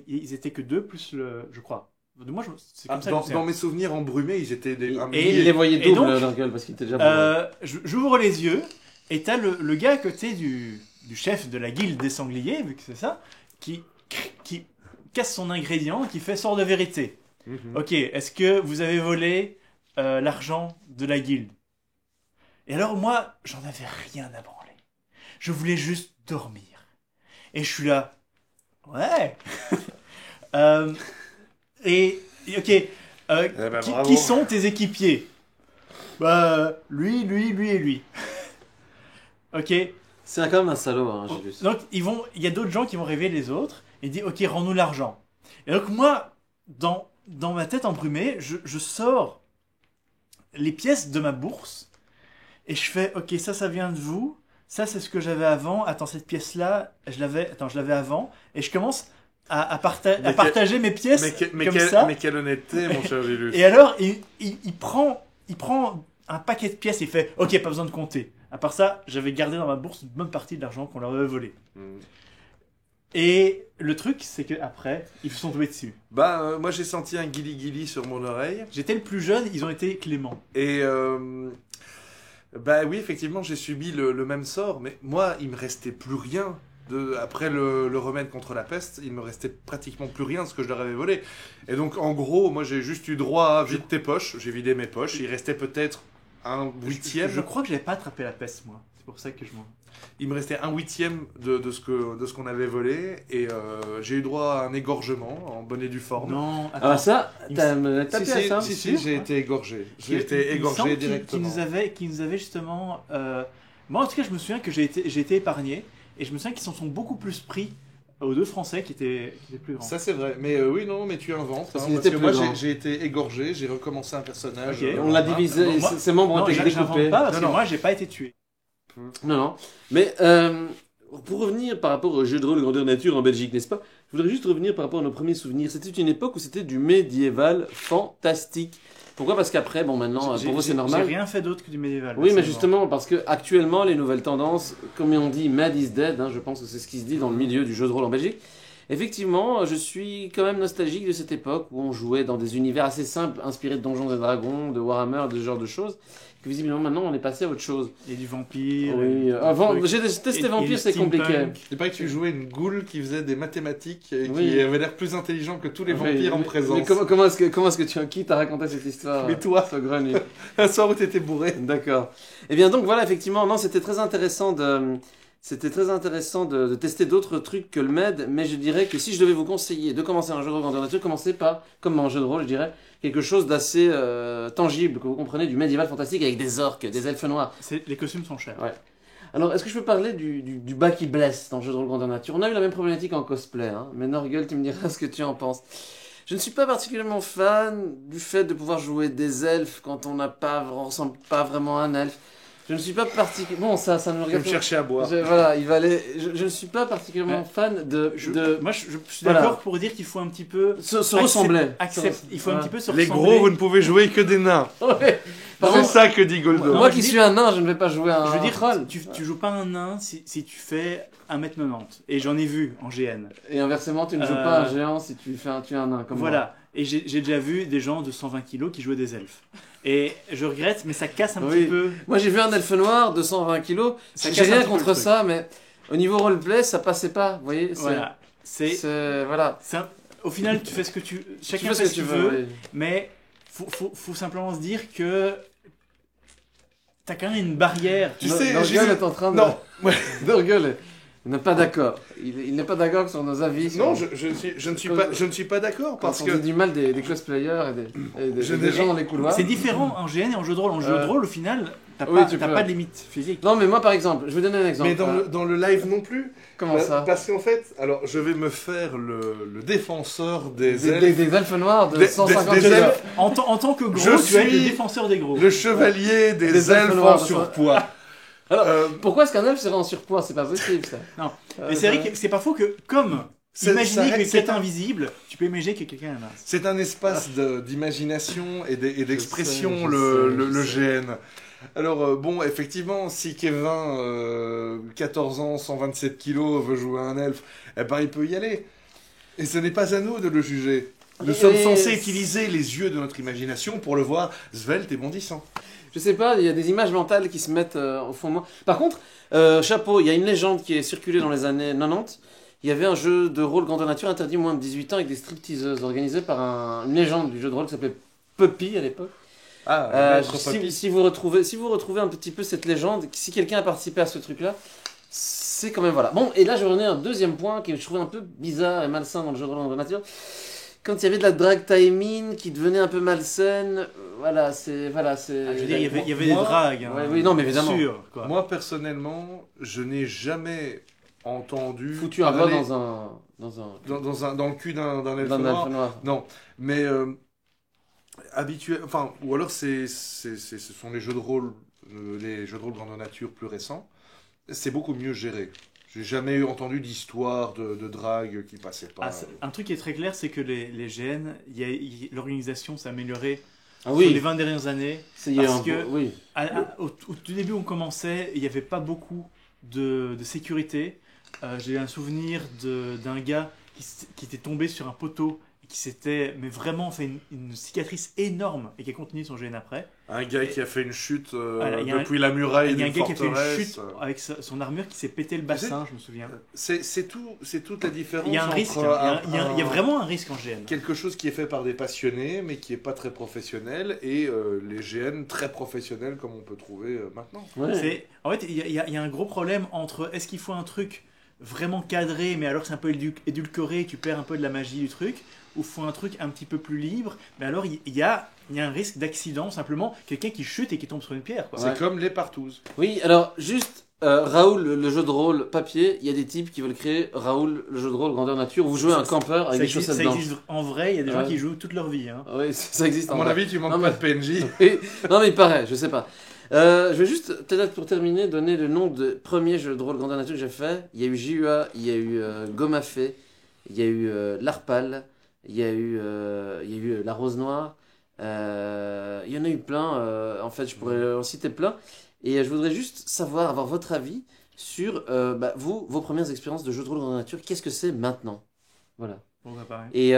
ils étaient que deux plus je crois. De moi, c'est comme ça que je sais. Dans mes souvenirs embrumés, ils étaient un Il millier. les voyait et double donc, leur gueule parce qu'il était déjà bourré. J'ouvre les yeux et t'as le gars à côté du chef de la guilde des sangliers, vu que c'est ça, qui casse son ingrédient, qui fait sort de vérité. Mhm. Ok, est-ce que vous avez volé l'argent de la guilde? Et alors moi, j'en avais rien à branler. Je voulais juste dormir. Et je suis là, ouais. Ok, qui sont tes équipiers? Lui et lui. Ok. C'est quand même un salaud, hein, j'ai lu ça. Donc il y a d'autres gens qui vont réveiller les autres et dire ok, rends-nous l'argent. Et donc moi, dans ma tête embrumée, je sors les pièces de ma bourse et je fais ok, ça vient de vous, ça c'est ce que j'avais avant. Attends, cette pièce là, je l'avais avant et je commence à partager mes pièces comme ça. Mais quelle honnêteté, mon cher Gilus. Et alors il prend un paquet de pièces et il fait ok, pas besoin de compter. À part ça, j'avais gardé dans ma bourse une bonne partie de l'argent qu'on leur avait volé. Et le truc, c'est qu'après, ils se sont tombés dessus. Moi j'ai senti un guili-guili sur mon oreille. J'étais le plus jeune, ils ont été cléments. Et oui, effectivement, j'ai subi le même sort. Mais moi, il me restait plus rien. Après le remède contre la peste, il me restait pratiquement plus rien de ce que je leur avais volé. Et donc, en gros, moi j'ai juste eu droit à vide tes poches. J'ai vidé mes poches. Il restait peut-être un huitième. Je crois que j'avais pas attrapé la peste, moi. C'est pour ça que je m'en... Il me restait un huitième de ce qu'on avait volé. Et j'ai eu droit à un égorgement en bonne et due forme. Non, attends. Ah ça, Il t'as me- me tapé à ça? Si, j'ai été égorgé. J'ai été Il me semble égorgé qu'il directement. nous avait justement... Moi, en tout cas, je me souviens que j'ai été épargné. Et je me souviens qu'ils s'en sont beaucoup plus pris aux deux Français qui étaient plus grands. Ça c'est vrai, mais oui, non, mais tu inventes. Parce Hein, qu'il parce était que plus moi grand. j'ai été égorgé, j'ai recommencé un personnage. Ok. On l'a divisé, Non, moi- ses membres ont Non, été j'invente découpés. pas parce Non, que non. moi, j'ai pas été tué. Non. Mais pour revenir par rapport au jeu de rôle grandeur nature en Belgique, n'est-ce pas? Je voudrais juste revenir par rapport à nos premiers souvenirs. C'était une époque où c'était du médiéval fantastique. Pourquoi? Parce qu'après, bon maintenant, pour vous c'est normal. J'ai rien fait d'autre que du médiéval. Oui, mais personnellement. justement, parce que actuellement, les nouvelles tendances, comme on dit, Mad is dead, hein, je pense que c'est ce qui se dit dans le milieu du jeu de rôle en Belgique. Effectivement, je suis quand même nostalgique de cette époque où on jouait dans des univers assez simples, inspirés de Donjons et Dragons, de Warhammer, de ce genre de choses. que visiblement maintenant on est passé à autre chose. Il y a du vampire. Oui, avant, j'ai testé Et Vampire, le c'est compliqué. steampunk. Il paraît que tu jouais une goule qui faisait des mathématiques et Oui. qui avait l'air plus intelligent que tous les vampires en Mais présence. comment est-ce que qui t'a raconté cette histoire Mais toi. ce grenier. Un soir où t'étais bourré. D'accord. Eh bien donc voilà, effectivement, non, c'était très intéressant de tester d'autres trucs que le MED, mais je dirais que si je devais vous conseiller de commencer un jeu de rôle grandeur nature, commencez pas comme un jeu de rôle, je dirais, quelque chose d'assez tangible, que vous comprenez, du médiéval fantastique avec des orques, des elfes noirs. Les costumes sont chers. Ouais. Alors, est-ce que je peux parler du bas qui blesse dans le jeu de rôle grandeur nature? On a eu la même problématique en cosplay, hein, mais Norgueul, tu me diras ce que tu en penses. Je ne suis pas particulièrement fan du fait de pouvoir jouer des elfes quand on ressemble pas vraiment à un elfe. Je ne suis pas particulièrement... Bon, ça nous Je vais regarde... me chercher à boire. Voilà, je ne suis pas particulièrement fan de... Moi, je suis Voilà. d'accord pour dire qu'il faut un petit peu se ressembler. il faut un petit peu se Les ressembler. gros, vous ne pouvez jouer que des nains. Ouais. Par C'est contre, ça que dit Goldo. Non, moi je qui dis- suis un nain, je ne vais pas jouer un Je veux dire, troll. tu joues pas un nain si tu fais 1m90. Et j'en ai vu en GN. Et inversement, tu ne joues Euh, pas un géant si tu es un nain comme moi. Voilà. Et j'ai déjà vu des gens de 120 kilos qui jouaient des elfes. Et je regrette, mais ça casse un Oui. petit peu. Moi j'ai vu un elfe noir de 120 kilos, Ça j'ai casse un rien petit peu contre le truc. ça, mais au niveau roleplay, ça passait pas, vous voyez Voilà. Voilà. Au final, tu fais ce que chacun Tu fait ce qu'il veut, oui. mais faut simplement se dire que t'as quand même une barrière. Tu sais, j'ai Norgueul vu- est en train de... Non, Norgueul n'est pas d'accord. Il n'est pas d'accord sur nos avis. non, sur- je ne suis pas d'accord Quand parce on que dit du mal des cosplayers et des, Je des n'ai- gens dans les couloirs. C'est différent en GN et en jeu de rôle. En jeu de rôle, au final, t'as oui, pas, tu t'as peux. pas de limite physique. Non mais moi par exemple, je vais donner un exemple. mais dans le live non plus. Comment ça Parce qu'en fait, alors je vais me faire le défenseur des elfes, des elfes noirs de Des- 150 des kilos. elfes. En tant que gros, Je tu es le suis défenseur des gros. le chevalier des, Des elfes elfes noirs, en surpoids. Alors, Euh, Pourquoi est-ce qu'un elfe serait en surpoids? C'est pas possible ça. Non. Mais c'est vrai que c'est pas faux que, comme ça imaginez que reste- quelqu'un est invisible, tu peux imaginer que quelqu'un est mince. C'est un espace d'imagination et d'expression, Je sais, le je sais. GN. Alors, bon, effectivement, si Kevin, 14 ans, 127 kilos, veut jouer un elfe, eh ben, il peut y aller. Et ce n'est pas à nous de le juger. Nous Et- sommes censés utiliser les yeux de notre imagination pour le voir svelte et bondissant. Je sais pas, il y a des images mentales qui se mettent au fond de moi. Par contre, chapeau, il y a une légende qui est circulée dans les années 90. Il y avait un jeu de rôle grandeur nature interdit aux moins de 18 ans avec des stripteaseuses organisé par une légende du jeu de rôle qui s'appelait Puppy à l'époque. Si vous retrouvez un petit peu cette légende, si quelqu'un a participé à ce truc-là, c'est quand même voilà. Bon, et là je revenais à un deuxième point que je trouvais un peu bizarre et malsain dans le jeu de rôle grandeur nature. Quand il y avait de la drag timing qui devenait un peu malsaine, Je veux dire, il y avait des moi- dragues. Hein, Ouais, oui, non, mais évidemment. Sûr, quoi. Moi, personnellement, je n'ai jamais entendu foutu un parler rat dans le cul d'un elfe dans un noir. elfe noir. Non, mais enfin, ou alors ce sont les jeux de rôle grandeur nature plus récents. C'est beaucoup mieux géré. J'ai jamais entendu d'histoire de drague qui passait pas. Un truc qui est très clair, c'est que les GN, l'organisation s'est améliorée Ah sur oui, les 20 dernières années. c'est il y a parce un que- oui. Au tout début, on commençait, il n'y avait pas beaucoup de sécurité. J'ai un souvenir d'un gars qui était tombé sur un poteau et qui s'était vraiment fait une cicatrice énorme et qui a continué son GN après. Un gars qui a fait une chute Voilà, il y a depuis la muraille Il y a un d'une gars qui a fait une forteresse. chute avec son armure qui s'est pété le bassin, je me souviens. C'est toute la différence. Il y a un entre risque, hein. Il y a vraiment un risque en GN. quelque chose qui est fait par des passionnés, mais qui est pas très professionnel, et les GN très professionnels comme on peut trouver maintenant. Ouais. En fait, il y a un gros problème entre est-ce qu'il faut un truc vraiment cadré, mais alors c'est un peu édulcoré, tu perds un peu de la magie du truc, ou faut un truc un petit peu plus libre, mais alors il y a un risque d'accident, simplement quelqu'un qui chute et qui tombe sur une pierre. Quoi. C'est comme les partouzes. Oui, alors juste Raoul, le jeu de rôle papier, il y a des types qui veulent créer Raoul, le jeu de rôle grandeur nature, où vous jouez un campeur avec Ça des chaussettes existe, blanches. en vrai, il y a des gens Ouais. qui jouent toute leur vie. Hein. Oui, ça existe À en mon vrai. avis, tu manques Non, pas de PNJ. Oui. Non mais il paraît, je sais pas. Je vais juste, peut-être pour terminer, donner le nom de premier jeu de rôle grandeur nature que j'ai fait. Il y a eu JUA, il y a eu Gomafé, il y a eu l'Arpal, il y a eu La Rose Noire. Il y en a eu plein, en fait je pourrais en citer plein. Et je voudrais juste avoir votre avis sur vos premières expériences de jeu de rôle grandeur nature. Qu'est-ce que c'est maintenant? Voilà. Pourquoi pas, ouais. Et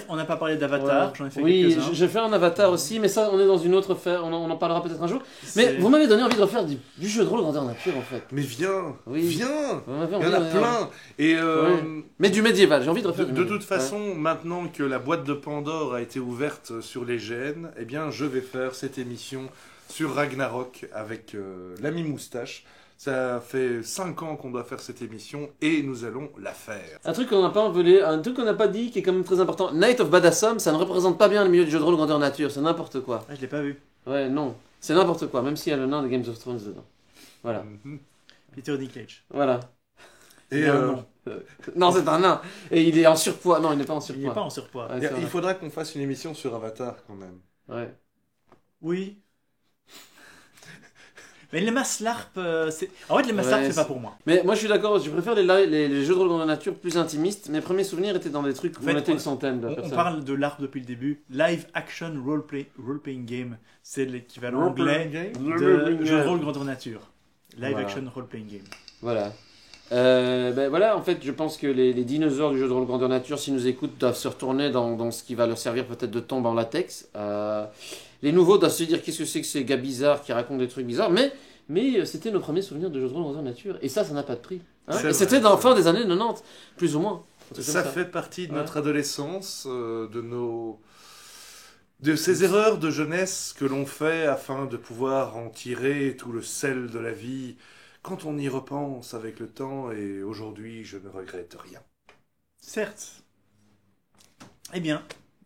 On n'a pas parlé d'Avatar, ouais. j'en ai fait Oui, quelques-uns. j'ai fait un Avatar aussi, mais ça, on est dans une autre affaire, on en parlera peut-être un jour. Mais C'est- vous m'avez donné envie de refaire du jeu de rôle grandeur nature, en fait. Mais viens, Oui. viens. Vous m'avez Il y en envie, a ouais. plein. Et Mais du médiéval, j'ai envie de de, refaire du de médiéval. toute façon, maintenant que la boîte de Pandore a été ouverte sur les GN, eh bien, je vais faire cette émission sur Ragnarok avec l'ami Moustache. Ça fait 5 ans qu'on doit faire cette émission et nous allons la faire. Un truc qu'on n'a pas envolé, un truc qu'on n'a pas dit qui est quand même très important. Night of Badassum, ça ne représente pas bien le milieu du jeu de rôle grandeur nature, c'est n'importe quoi. Ah, je l'ai pas vu. Ouais, non, c'est n'importe quoi, même s'il y a le nain de Games of Thrones dedans. Voilà, Mhm. Peter Dinklage. voilà. Et Non, Non, c'est un nain. Et il est en surpoids. Non, il n'est pas en il n'est surpoids. pas en surpoids. Ouais, c'est il vrai. faudra qu'on fasse une émission sur Avatar quand même. Ouais. Oui. Mais les masses LARP, c'est... En fait, les masses Ouais, LARP, c'est pas c'est- pour moi. Mais moi je suis d'accord, je préfère les jeux de rôle dans la nature plus intimistes. Mes premiers souvenirs étaient dans des trucs où En fait, on était une centaine de On personnes. parle de LARP depuis le début. Live Action Role-Playing Game. C'est l'équivalent anglais de jeu de rôle grandeur nature. Live Voilà. Action Role-Playing Game. Voilà. Ben voilà, en fait, je pense que les dinosaures du jeu de rôle grandeur nature, s'ils nous écoutent, doivent se retourner dans ce qui va leur servir peut-être de tombe en latex. Les nouveaux doivent se dire qu'est-ce que c'est que ces gars bizarres qui racontent des trucs bizarres, mais c'était nos premiers souvenirs de jeu de rôle grandeur nature, et ça n'a pas de prix. Hein. C'est Et vrai. c'était dans la fin des années 90, plus ou moins. Un truc comme Ça fait partie de Ouais. notre adolescence, de ces erreurs de jeunesse que l'on fait afin de pouvoir en tirer tout le sel de la vie. Quand on y repense avec le temps, et aujourd'hui, je ne regrette rien. Certes. Eh bien,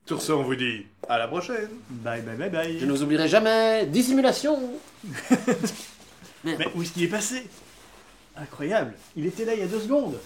Sur ce, on vous dit à la prochaine. bye bye bye bye. Je ne vous oublierai jamais. Dissimulation. Mais où est-ce qu'il est passé? Incroyable. Il était là il y a 2 secondes.